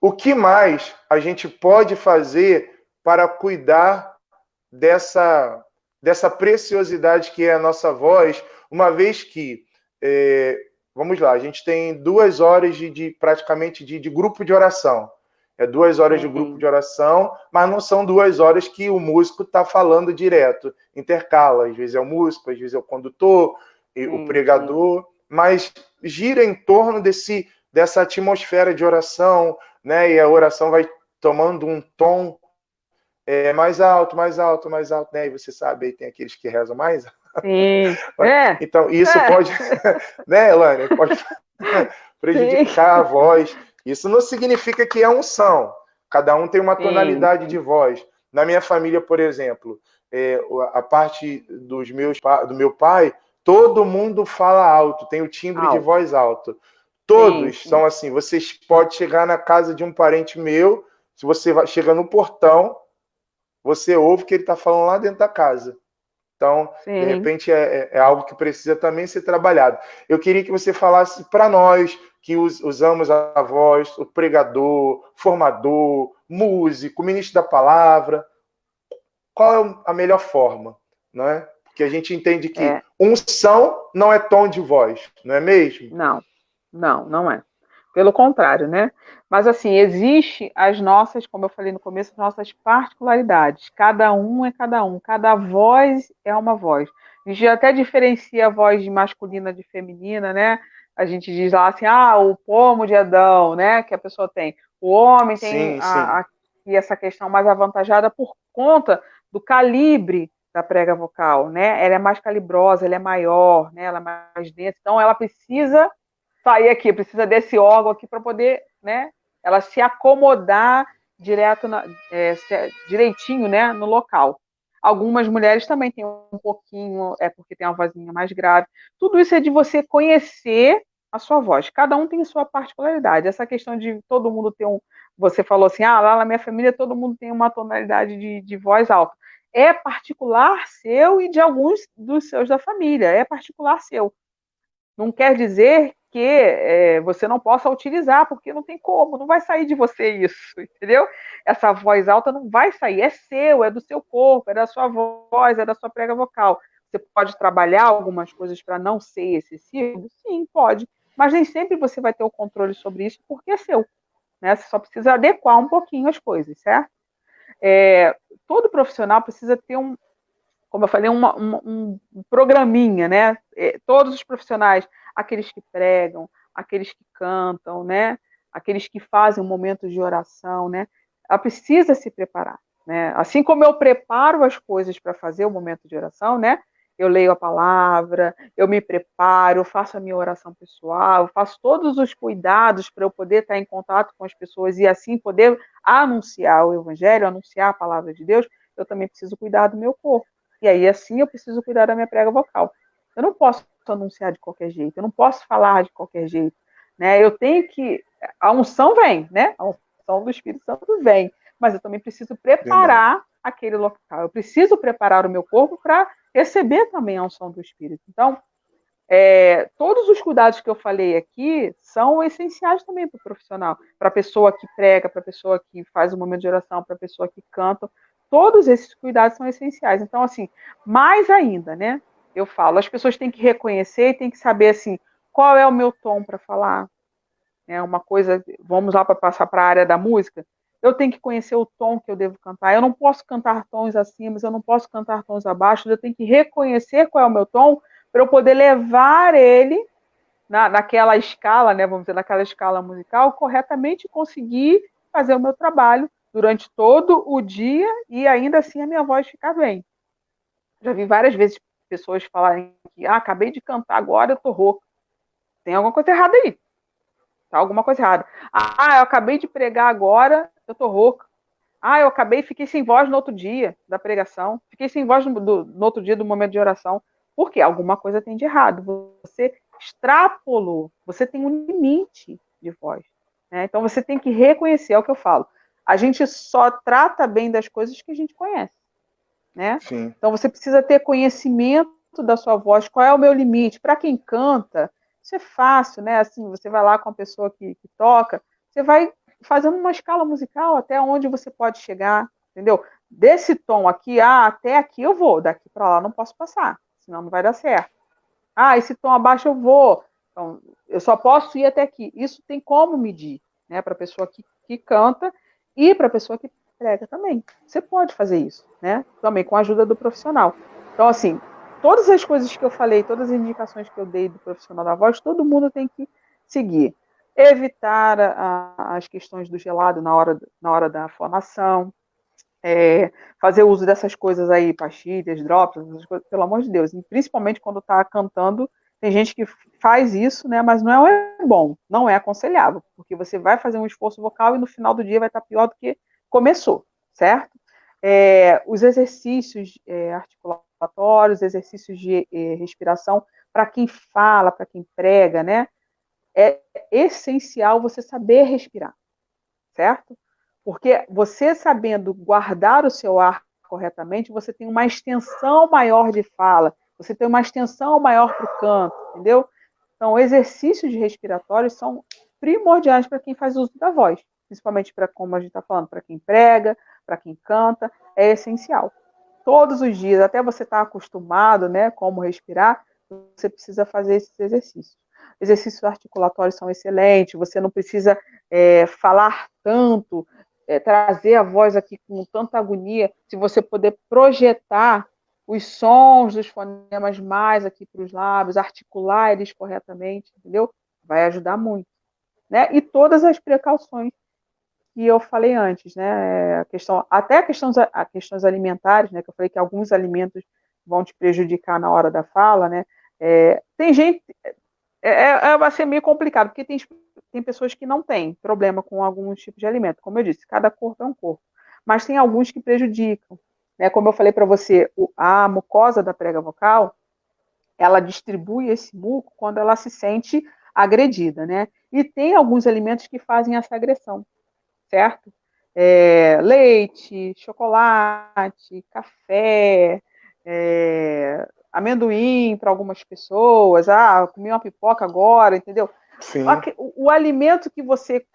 O que mais a gente pode fazer para cuidar dessa preciosidade que é a nossa voz, uma vez que, vamos lá, a gente tem 2 horas praticamente de grupo de oração. 2 horas de grupo de oração, mas não são 2 horas que o músico está falando direto. Intercala, às vezes é o músico, às vezes é o condutor, o pregador, mas gira em torno dessa atmosfera de oração, né? E a oração vai tomando um tom mais alto, mais alto, mais alto, né? E você sabe, aí tem aqueles que rezam mais. Sim. Então, isso pode, né, Elane? Pode prejudicar a voz. Isso não significa que é unção. Cada um tem uma tonalidade de voz. Na minha família, por exemplo, a parte do meu pai, todo mundo fala alto, tem o timbre de voz alto. Todos são assim. Você pode chegar na casa de um parente meu, se você chega no portão, você ouve que ele está falando lá dentro da casa. Então, de repente, é algo que precisa também ser trabalhado. Eu queria que você falasse para nós que usamos a voz, o pregador, formador, músico, ministro da palavra, qual é a melhor forma, não é? Porque a gente entende que unção não é tom de voz, não é mesmo? Não é. Pelo contrário, né? Mas assim, existe as nossas, como eu falei no começo, as nossas particularidades. Cada um é cada um, cada voz é uma voz. A gente até diferencia a voz de masculina de feminina, né? A gente diz lá assim, o pomo de Adão, né? Que a pessoa tem. O homem tem aqui essa questão mais avantajada por conta do calibre da prega vocal, né? Ela é mais calibrosa, ela é maior, né? Ela é mais densa, então ela precisa sair aqui, precisa desse órgão aqui para poder, né, ela se acomodar direitinho, né, no local. Algumas mulheres também têm um pouquinho, porque tem uma vozinha mais grave. Tudo isso é de você conhecer a sua voz. Cada um tem sua particularidade. Essa questão de todo mundo ter você falou assim, lá na minha família todo mundo tem uma tonalidade de voz alta. É particular seu e de alguns dos seus da família. É particular seu. Não quer dizer que você não possa utilizar, porque não tem como, não vai sair de você isso, entendeu? Essa voz alta não vai sair, é seu, é do seu corpo, é da sua voz, é da sua prega vocal. Você pode trabalhar algumas coisas para não ser excessivo? Sim, pode, mas nem sempre você vai ter o controle sobre isso, porque é seu, né? Você só precisa adequar um pouquinho as coisas, certo? Todo profissional precisa ter como eu falei, um programinha, né? Todos os profissionais, aqueles que pregam, aqueles que cantam, né? Aqueles que fazem um momento de oração, né? Ela precisa se preparar, né? Assim como eu preparo as coisas para fazer o momento de oração, né? eu leio a palavra, eu me preparo, eu faço a minha oração pessoal, eu faço todos os cuidados para eu poder estar em contato com as pessoas e assim poder anunciar o evangelho, anunciar a palavra de Deus. Eu também preciso cuidar do meu corpo. E aí, assim, eu preciso cuidar da minha prega vocal. Eu não posso anunciar de qualquer jeito, eu não posso falar de qualquer jeito, né? Eu tenho que... A unção vem, né? A unção do Espírito Santo vem, mas eu também preciso Verdade. preparar aquele local. Eu preciso preparar o meu corpo para receber também a unção do Espírito. Então, todos os cuidados que eu falei aqui são essenciais também para o profissional, para a pessoa que prega, para a pessoa que faz o momento de oração, para a pessoa que canta. Todos esses cuidados são essenciais. Então, assim, mais ainda, né? Eu falo, as pessoas têm que reconhecer e têm que saber, assim, qual é o meu tom para falar. É uma coisa, vamos lá para passar para a área da música. Eu tenho que conhecer o tom que eu devo cantar. Eu não posso cantar tons acima, eu não posso cantar tons abaixo. Eu tenho que reconhecer qual é o meu tom para eu poder levar ele naquela escala, né, vamos dizer, naquela escala musical, corretamente conseguir fazer o meu trabalho durante todo o dia e ainda assim a minha voz ficar bem. Já vi várias vezes pessoas falarem que acabei de cantar agora, eu tô rouca. Tem alguma coisa errada aí. Tá alguma coisa errada. Eu acabei de pregar agora, eu tô rouca. Eu fiquei sem voz no outro dia da pregação. Fiquei sem voz no outro dia do momento de oração. Por quê? Alguma coisa tem de errado. Você extrapolou. Você tem um limite de voz. Né? Então você tem que reconhecer, é o que eu falo. A gente só trata bem das coisas que a gente conhece. Né? Sim. Então você precisa ter conhecimento da sua voz, qual é o meu limite. Para quem canta, isso é fácil, né? Assim, você vai lá com a pessoa que toca, você vai fazendo uma escala musical até onde você pode chegar, entendeu? Desse tom aqui, até aqui eu vou, daqui para lá não posso passar, senão não vai dar certo. Esse tom abaixo eu vou, então eu só posso ir até aqui. Isso tem como medir, né? Para a pessoa que canta e para a pessoa que prega também. Você pode fazer isso, né? Também com a ajuda do profissional. Então, assim, todas as coisas que eu falei, todas as indicações que eu dei do profissional da voz, todo mundo tem que seguir. Evitar as questões do gelado na hora da fonação, fazer uso dessas coisas aí, pastilhas, drops, essas coisas, pelo amor de Deus. E principalmente quando está cantando, tem gente que faz isso, né? Mas não é bom, não é aconselhável, porque você vai fazer um esforço vocal e no final do dia vai estar pior do que começou, certo? Os exercícios articulatórios, exercícios de respiração, para quem fala, para quem prega, né? É essencial você saber respirar, certo? Porque você sabendo guardar o seu ar corretamente, você tem uma extensão maior de fala, você tem uma extensão maior para o canto, entendeu? Então, exercícios respiratórios são primordiais para quem faz uso da voz, principalmente para, como a gente está falando, para quem prega, para quem canta, é essencial. Todos os dias, até você estar acostumado, né, como respirar, você precisa fazer esses exercícios. Exercícios articulatórios são excelentes, você não precisa falar tanto, trazer a voz aqui com tanta agonia, se você puder projetar os sons dos fonemas mais aqui para os lábios, articular eles corretamente, entendeu? Vai ajudar muito. Né? E todas as precauções que eu falei antes, né? Até a questões alimentares, né? Que eu falei que alguns alimentos vão te prejudicar na hora da fala, né? Tem gente, vai ser meio complicado, porque tem pessoas que não têm problema com alguns tipos de alimento. Como eu disse, cada corpo é um corpo. Mas tem alguns que prejudicam. Né? Como eu falei para você, a mucosa da prega vocal, ela distribui esse muco quando ela se sente agredida, né? E tem alguns alimentos que fazem essa agressão, certo? Leite, chocolate, café, amendoim para algumas pessoas, comi uma pipoca agora, entendeu? Sim. O alimento que você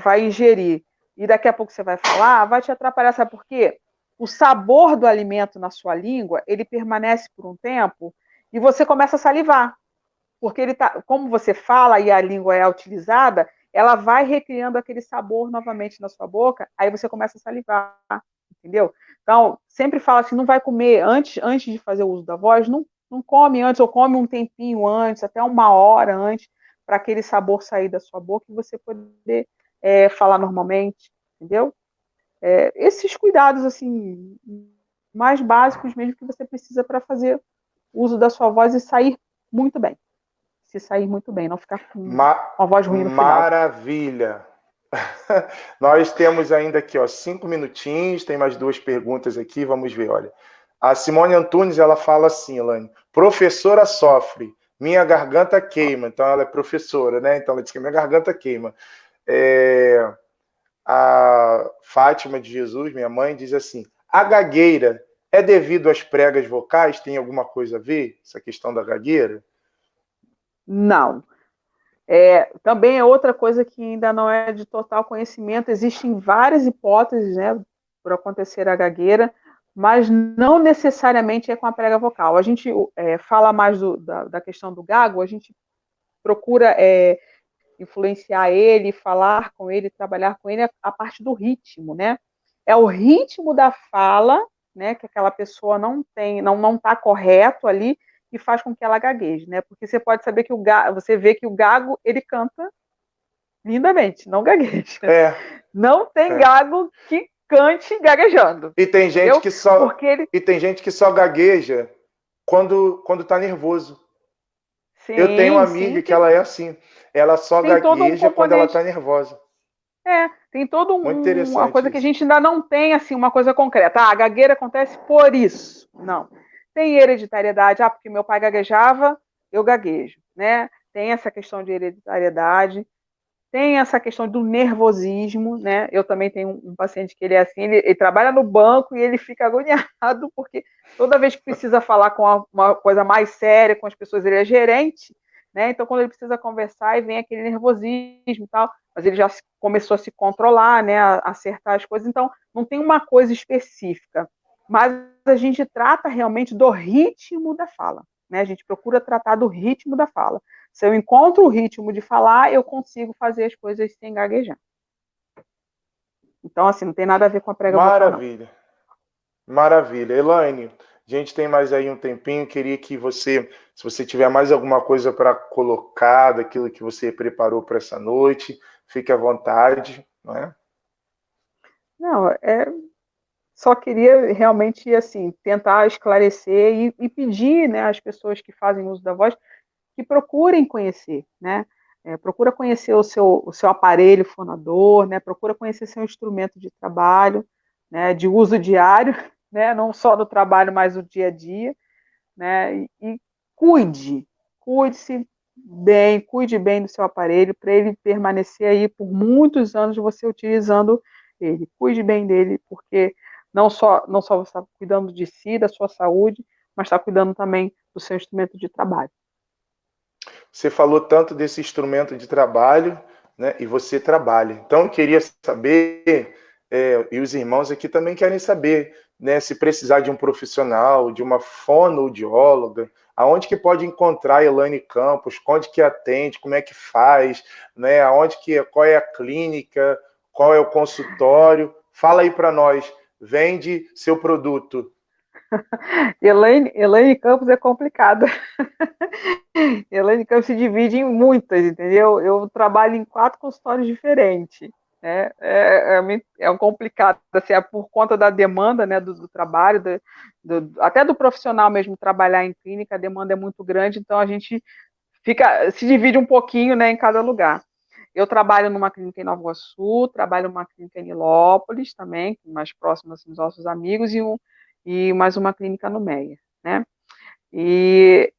vai ingerir e daqui a pouco você vai falar, vai te atrapalhar, sabe por quê? O sabor do alimento na sua língua, ele permanece por um tempo e você começa a salivar. Porque como você fala e a língua é utilizada, ela vai recriando aquele sabor novamente na sua boca, aí você começa a salivar, entendeu? Então, sempre fala assim, não vai comer antes de fazer o uso da voz, não come antes, ou come um tempinho antes, até 1 hora antes, para aquele sabor sair da sua boca e você poder falar normalmente, entendeu? Esses cuidados, assim, mais básicos mesmo que você precisa para fazer uso da sua voz e sair muito bem. Se sair muito bem, não ficar com uma voz ruim no final. Maravilha! Nós temos ainda aqui, ó, 5 minutinhos, tem mais 2 perguntas aqui, vamos ver, olha. A Simone Antunes, ela fala assim, Elaine, professora sofre, minha garganta queima. Então, ela é professora, né? Então, ela diz que minha garganta queima. A Fátima de Jesus, minha mãe, diz assim, a gagueira é devido às pregas vocais? Tem alguma coisa a ver, essa questão da gagueira? Não. Também é outra coisa que ainda não é de total conhecimento. Existem várias hipóteses, né, por acontecer a gagueira, mas não necessariamente é com a prega vocal. A gente fala mais da questão do gago, a gente procura influenciar ele, falar com ele, trabalhar com ele a parte do ritmo, né? É o ritmo da fala, né, que aquela pessoa não está correto ali, e faz com que ela gagueje, né? Porque você pode saber que você vê que o gago, ele canta lindamente, não gagueja. Não tem gago que cante gaguejando. E tem gente que só gagueja quando tá nervoso. Sim, eu tenho uma amiga que ela é assim. Ela só gagueja quando ela tá nervosa. Tem todo uma coisa que a gente ainda não tem, assim, uma coisa concreta. A gagueira acontece por isso. Não. Tem hereditariedade. Porque meu pai gaguejava, eu gaguejo, né? Tem essa questão de hereditariedade. Tem essa questão do nervosismo, né? Eu também tenho um paciente que ele é assim, ele trabalha no banco e ele fica agoniado, porque toda vez que precisa falar com uma coisa mais séria com as pessoas, ele é gerente, né? Então, quando ele precisa conversar, e vem aquele nervosismo e tal, mas ele já começou a se controlar, né? A acertar as coisas, então não tem uma coisa específica, mas a gente trata realmente do ritmo da fala, né? A gente procura tratar do ritmo da fala. Se eu encontro o ritmo de falar, eu consigo fazer as coisas sem gaguejar. Então, assim, não tem nada a ver com a prega vocal, não. Maravilha. Maravilha. Elaine, a gente tem mais aí um tempinho. Queria que você, se você tiver mais alguma coisa para colocar daquilo que você preparou para essa noite, fique à vontade, não é? Não, só queria realmente, assim, tentar esclarecer e pedir, né, às pessoas que fazem uso da voz que procurem conhecer, né? Procura conhecer o seu aparelho fonador, né? Procura conhecer seu instrumento de trabalho, né? De uso diário, né? Não só no trabalho, mas no dia a dia, né? E cuide-se bem, cuide bem do seu aparelho para ele permanecer aí por muitos anos você utilizando ele. Cuide bem dele, porque não só você está cuidando de si, da sua saúde, mas está cuidando também do seu instrumento de trabalho. Você falou tanto desse instrumento de trabalho, né? E você trabalha. Então, eu queria saber, e os irmãos aqui também querem saber, né? Se precisar de um profissional, de uma fonoaudióloga, aonde que pode encontrar a Elaine Campos, onde que atende, como é que faz, né? Qual é a clínica, qual é o consultório? Fala aí para nós. Vende seu produto. Elaine Campos é complicada. Elaine Campos se divide em muitas, entendeu? Eu trabalho em 4 consultórios diferentes. Né? É um complicado, assim, é por conta da demanda, né, do trabalho, até do profissional mesmo trabalhar em clínica, a demanda é muito grande, então a gente se divide um pouquinho, né, em cada lugar. Eu trabalho numa clínica em Nova Iguaçu, trabalho numa clínica em Nilópolis também, mais próximo assim, dos nossos amigos, e mais uma clínica no Meia, né? E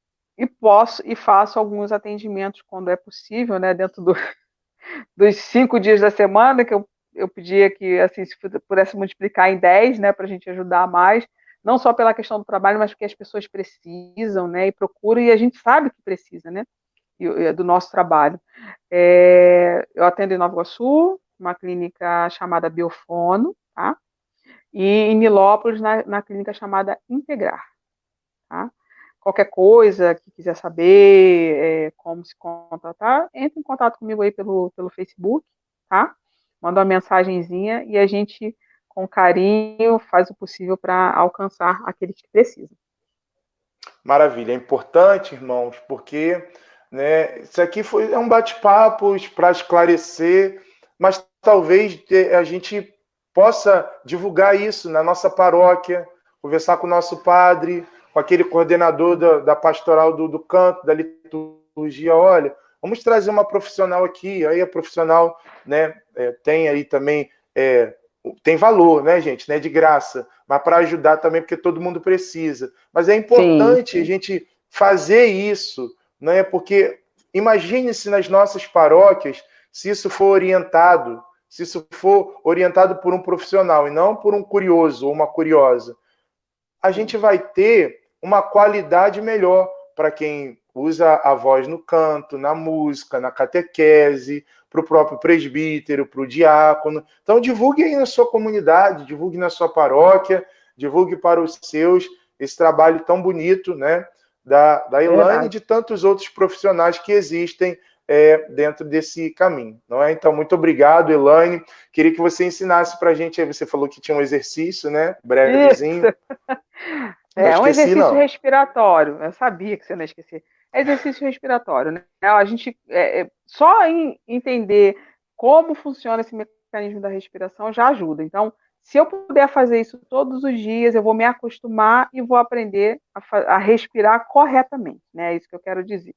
faço alguns atendimentos quando é possível, né? Dentro dos 5 dias da semana, que eu pedia que assim, se pudesse multiplicar em 10, né? Para a gente ajudar mais, não só pela questão do trabalho, mas porque as pessoas precisam, né? E procuram, e a gente sabe que precisa, né? Do nosso trabalho. Eu atendo em Nova Iguaçu, uma clínica chamada Biofono, tá? E em Nilópolis, na clínica chamada Integrar, tá? Qualquer coisa que quiser saber como se contatar, entre em contato comigo aí pelo Facebook, tá? Manda uma mensagenzinha e a gente, com carinho, faz o possível para alcançar aqueles que precisam. Maravilha. É importante, irmãos, porque, né, isso aqui é um bate-papo para esclarecer, mas talvez a gente possa divulgar isso na nossa paróquia, conversar com o nosso padre, com aquele coordenador da pastoral do canto, da liturgia, olha, vamos trazer uma profissional aqui, aí a profissional, né, tem aí também, tem valor, né, gente, não é de graça, mas para ajudar também, porque todo mundo precisa. Mas é importante a gente fazer isso, né, porque imagine-se nas nossas paróquias, se isso for orientado, por um profissional e não por um curioso ou uma curiosa, a gente vai ter uma qualidade melhor para quem usa a voz no canto, na música, na catequese, para o próprio presbítero, para o diácono. Então, divulgue aí na sua comunidade, divulgue na sua paróquia, divulgue para os seus esse trabalho tão bonito, né, da Elaine e de tantos outros profissionais que existem dentro desse caminho, não é? Então, muito obrigado, Elaine. Queria que você ensinasse para a gente, aí você falou que tinha um exercício, né, brevezinho. Isso. Um exercício respiratório. Eu sabia que você não ia esquecer. É exercício respiratório, né? A gente só em entender como funciona esse mecanismo da respiração já ajuda. Então, se eu puder fazer isso todos os dias, eu vou me acostumar e vou aprender a respirar corretamente, né? É isso que eu quero dizer.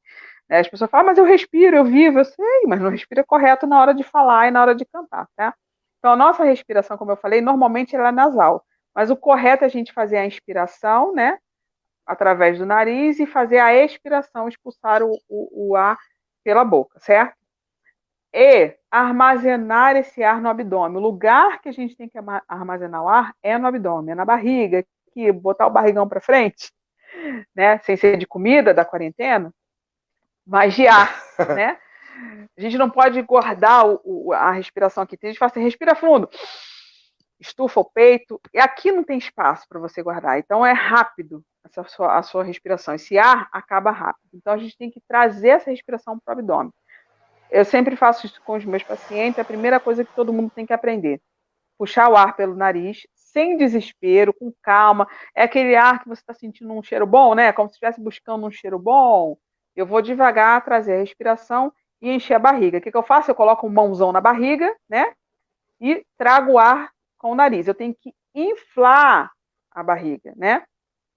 As pessoas falam, mas eu respiro, eu vivo, eu sei, mas não respira correto na hora de falar e na hora de cantar, tá? Então, a nossa respiração, como eu falei, normalmente ela é nasal, mas o correto é a gente fazer a inspiração, né, através do nariz e fazer a expiração, expulsar o ar pela boca, certo? E armazenar esse ar no abdômen. O lugar que a gente tem que armazenar o ar é no abdômen, é na barriga, que botar o barrigão para frente, né, sem ser de comida da quarentena, mas de ar, né? A gente não pode guardar a respiração aqui. Tem gente que fala assim, respira fundo, estufa o peito, e aqui não tem espaço para você guardar. Então é rápido a sua respiração. Esse ar acaba rápido. Então a gente tem que trazer essa respiração para o abdômen. Eu sempre faço isso com os meus pacientes. A primeira coisa que todo mundo tem que aprender: puxar o ar pelo nariz, sem desespero, com calma. É aquele ar que você está sentindo um cheiro bom, né? Como se estivesse buscando um cheiro bom. Eu vou devagar trazer a respiração e encher a barriga. O que eu faço? Eu coloco um mãozão na barriga, né? E trago o ar com o nariz. Eu tenho que inflar a barriga, né?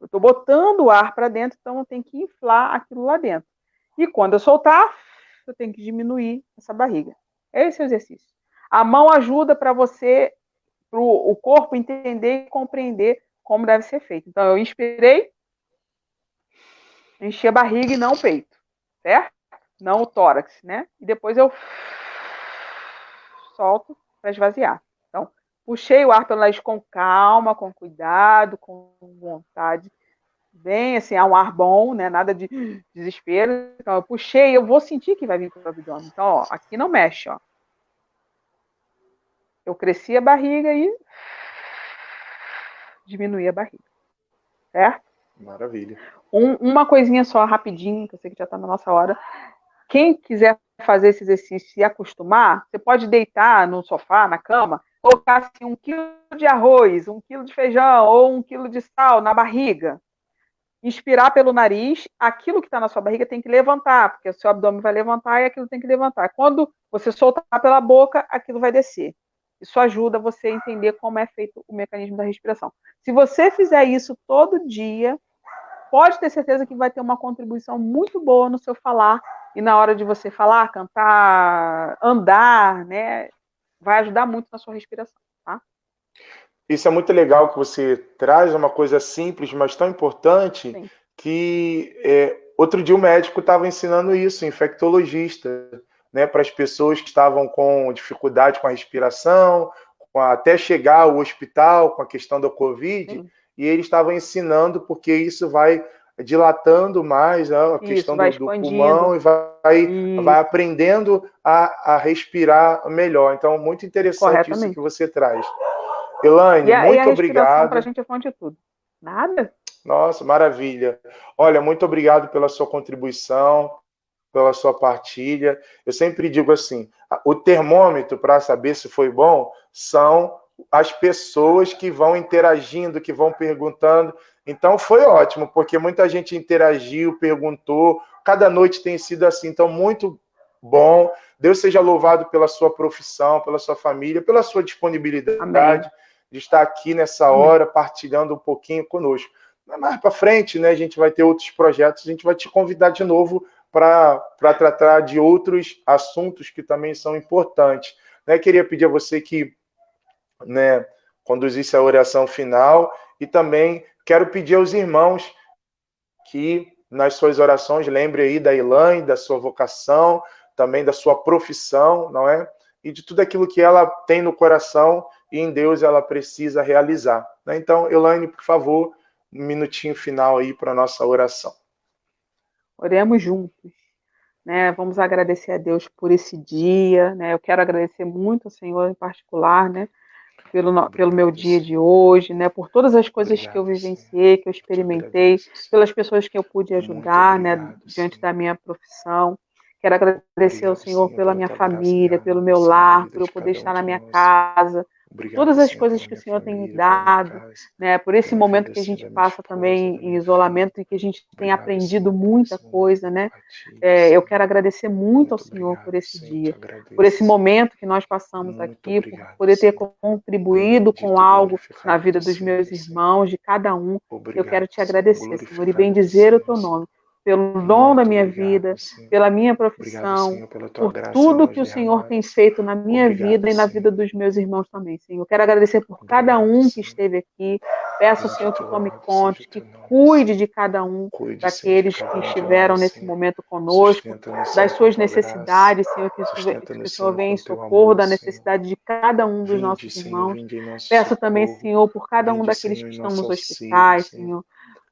Eu estou botando o ar para dentro, então eu tenho que inflar aquilo lá dentro. E quando eu soltar, eu tenho que diminuir essa barriga. Esse é o exercício. A mão ajuda para você, para o corpo entender e compreender como deve ser feito. Então, eu inspirei, enchi a barriga e não o peito, certo? Não o tórax, né? E depois eu solto para esvaziar. Então, puxei o ar pelo nariz com calma, com cuidado, com vontade. Bem, assim, um ar bom, né? Nada de desespero. Então, eu puxei, eu vou sentir que vai vir para o abdômen. Então, ó, aqui não mexe, ó. Eu cresci a barriga e diminuí a barriga. Certo? Maravilha. Uma coisinha só, rapidinho, que eu sei que já está na nossa hora. Quem quiser fazer esse exercício e acostumar, você pode deitar no sofá, na cama, colocar assim, 1 quilo de arroz, 1 quilo de feijão ou 1 quilo de sal na barriga. Inspirar pelo nariz, aquilo que está na sua barriga tem que levantar, porque o seu abdômen vai levantar e aquilo tem que levantar. Quando você soltar pela boca, aquilo vai descer. Isso ajuda você a entender como é feito o mecanismo da respiração. Se você fizer isso todo dia, pode ter certeza que vai ter uma contribuição muito boa no seu falar e na hora de você falar, cantar, andar, né? Vai ajudar muito na sua respiração, tá? Isso é muito legal que você traz uma coisa simples, mas tão importante. Sim. Que outro dia o médico estava ensinando isso, infectologista, né, para as pessoas que estavam com dificuldade com a respiração, até chegar ao hospital com a questão da Covid. Sim. E ele estava ensinando porque isso vai dilatando mais, né, a questão do pulmão e vai aprendendo a respirar melhor. Então, muito interessante isso que você traz. Elaine, muito obrigado. Para a gente é fonte de tudo. Nada? Nossa, maravilha. Olha, muito obrigado pela sua contribuição, pela sua partilha. Eu sempre digo assim, o termômetro para saber se foi bom são as pessoas que vão interagindo, que vão perguntando. Então foi ótimo, porque muita gente interagiu, perguntou. Cada noite tem sido assim, então muito bom. Deus seja louvado pela sua profissão, pela sua família, pela sua disponibilidade. Amém. De estar aqui nessa hora, partilhando um pouquinho conosco. mais para frente, né, a gente vai ter outros projetos, a gente vai te convidar de novo para tratar de outros assuntos que também são importantes. Né? Queria pedir a você que, né, conduzisse a oração final, e também quero pedir aos irmãos que nas suas orações lembre aí da Elaine, da sua vocação, também da sua profissão, não é? E de tudo aquilo que ela tem no coração e em Deus ela precisa realizar. Né? Então, Elaine, por favor, um minutinho final aí para a nossa oração. Oremos juntos, né? Vamos agradecer a Deus por esse dia, né? Eu quero agradecer muito ao Senhor em particular, né? Pelo meu dia de hoje, né? Por todas as coisas que eu vivenciei, que eu experimentei, pelas pessoas que eu pude ajudar, né? Diante da minha profissão. Quero agradecer ao Senhor pela minha família, pelo meu lar, por eu poder estar na minha casa, por todas as coisas que o Senhor tem me dado, né? Por esse momento que a gente passa também em isolamento e que a gente tem aprendido muita coisa, né? Eu quero agradecer muito ao Senhor por esse dia, por esse momento que nós passamos aqui, por poder ter contribuído com algo na vida dos meus irmãos, de cada um. Eu quero te agradecer, Senhor, e bendizer o teu nome, pelo dom da minha vida, pela minha profissão, por tudo que o Senhor tem feito na minha vida e na vida dos meus irmãos também, Senhor. Eu quero agradecer por cada um que esteve aqui. Peço ao Senhor que tome conta, que cuide de cada um daqueles que estiveram nesse momento conosco, das suas necessidades, Senhor, que o Senhor venha em socorro da necessidade de cada um dos nossos irmãos. Peço também, Senhor, por cada um daqueles que estão nos hospitais, Senhor,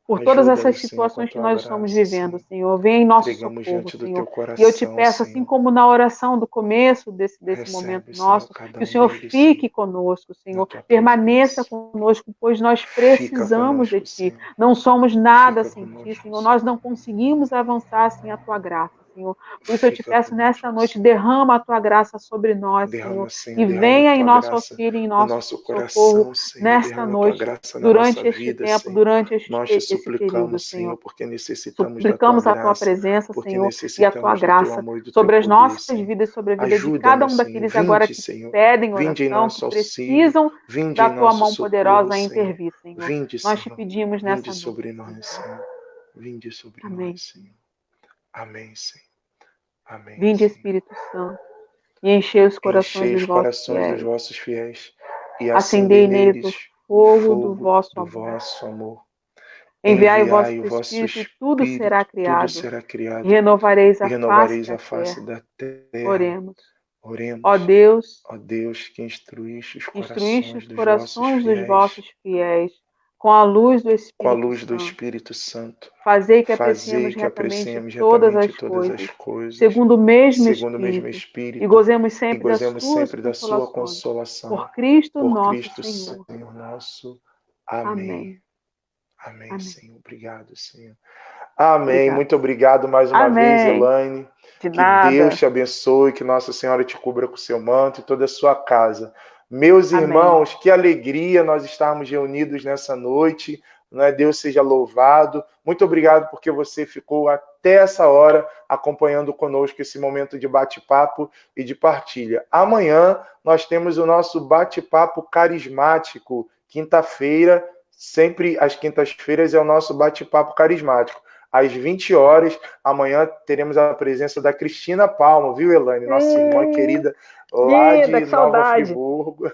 por todas essas situações que nós estamos vivendo, Senhor. Venha em nosso socorro, Senhor. E eu te peço, assim como na oração do começo desse momento nosso, que o Senhor fique conosco, Senhor. Permaneça conosco, pois nós precisamos de Ti. Não somos nada sem Ti, Senhor. Nós não conseguimos avançar sem a Tua graça, Senhor. Por isso eu te peço nesta noite, derrama a Tua graça sobre nós, Senhor. E venha em nosso auxílio, em nosso socorro, nesta noite, durante este tempo, durante esse período, Senhor, porque necessitamos suplicamos a Tua presença, Senhor, e a Tua graça sobre as nossas vidas, sobre a vida de cada um daqueles agora que pedem oração, que precisam da Tua mão poderosa a intervir, Senhor. Nós te pedimos nessa noite. Sobre nós, Senhor. Vinde sobre nós, Senhor. Amém, Senhor. Amém. Vinde, Espírito Santo, e enchei os corações dos vossos fiéis, e acendei neles o fogo do vosso amor. Enviai o vosso Espírito e tudo será criado. E renovareis a face da terra. Oremos. Ó Deus, que instruíste os corações dos vossos fiéis, com a luz do Espírito Santo. Fazei que apreciemos retamente todas as coisas, segundo o mesmo Espírito, e gozemos sempre da sua consolação. Por Cristo nosso Senhor. Amém. Amém, Senhor. Obrigado, Senhor. Amém. Muito obrigado mais uma vez, Elaine. De nada. Que Deus te abençoe, que Nossa Senhora te cubra com o seu manto e toda a sua casa. Meus irmãos, que alegria nós estarmos reunidos nessa noite. Né? Deus seja louvado. Muito obrigado porque você ficou até essa hora acompanhando conosco esse momento de bate-papo e de partilha. Amanhã nós temos o nosso bate-papo carismático, quinta-feira. Sempre às quintas-feiras é o nosso bate-papo carismático. Às 20 horas, amanhã teremos a presença da Cristina Palma, viu, Elaine? Nossa irmã querida lá de Nova Friburgo.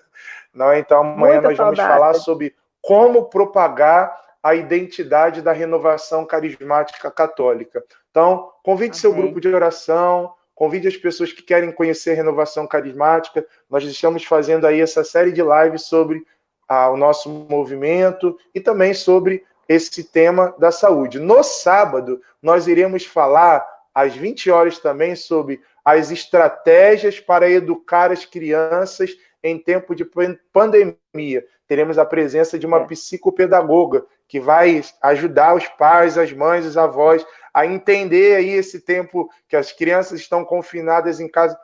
Não, então, amanhã nós vamos falar sobre como propagar a identidade da renovação carismática católica. Então, convide seu grupo de oração, convide as pessoas que querem conhecer a renovação carismática. Nós estamos fazendo aí essa série de lives sobre o nosso movimento e também sobre esse tema da saúde. No sábado, nós iremos falar às 20 horas também sobre as estratégias para educar as crianças em tempo de pandemia. Teremos a presença de uma psicopedagoga que vai ajudar os pais, as mães, os avós a entender aí esse tempo que as crianças estão confinadas em casa,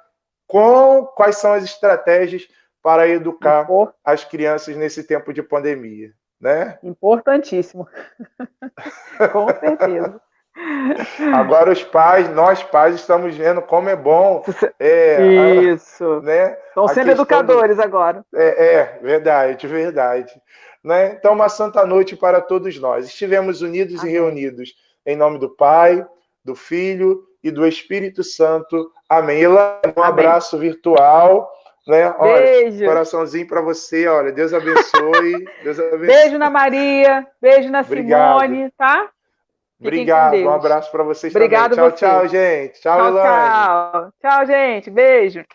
quais são as estratégias para educar as crianças nesse tempo de pandemia, né? Importantíssimo. Com certeza. Agora os pais, nós pais, estamos vendo como é bom. Isso. Né, Estão sendo educadores agora. Verdade, verdade. Né? Então, uma santa noite para todos nós. Estivemos unidos Amém. e reunidos em nome do Pai, do Filho e do Espírito Santo. Amém. Elaine, um abraço virtual. Né? Beijo. Olha, coraçãozinho para você. Olha, Deus abençoe. Deus abençoe. Beijo na Maria. Beijo na Simone, tá? Obrigado. Um abraço para vocês também. Tchau, tchau, gente. Tchau, Elaine. Tchau. Tchau, gente. Beijo.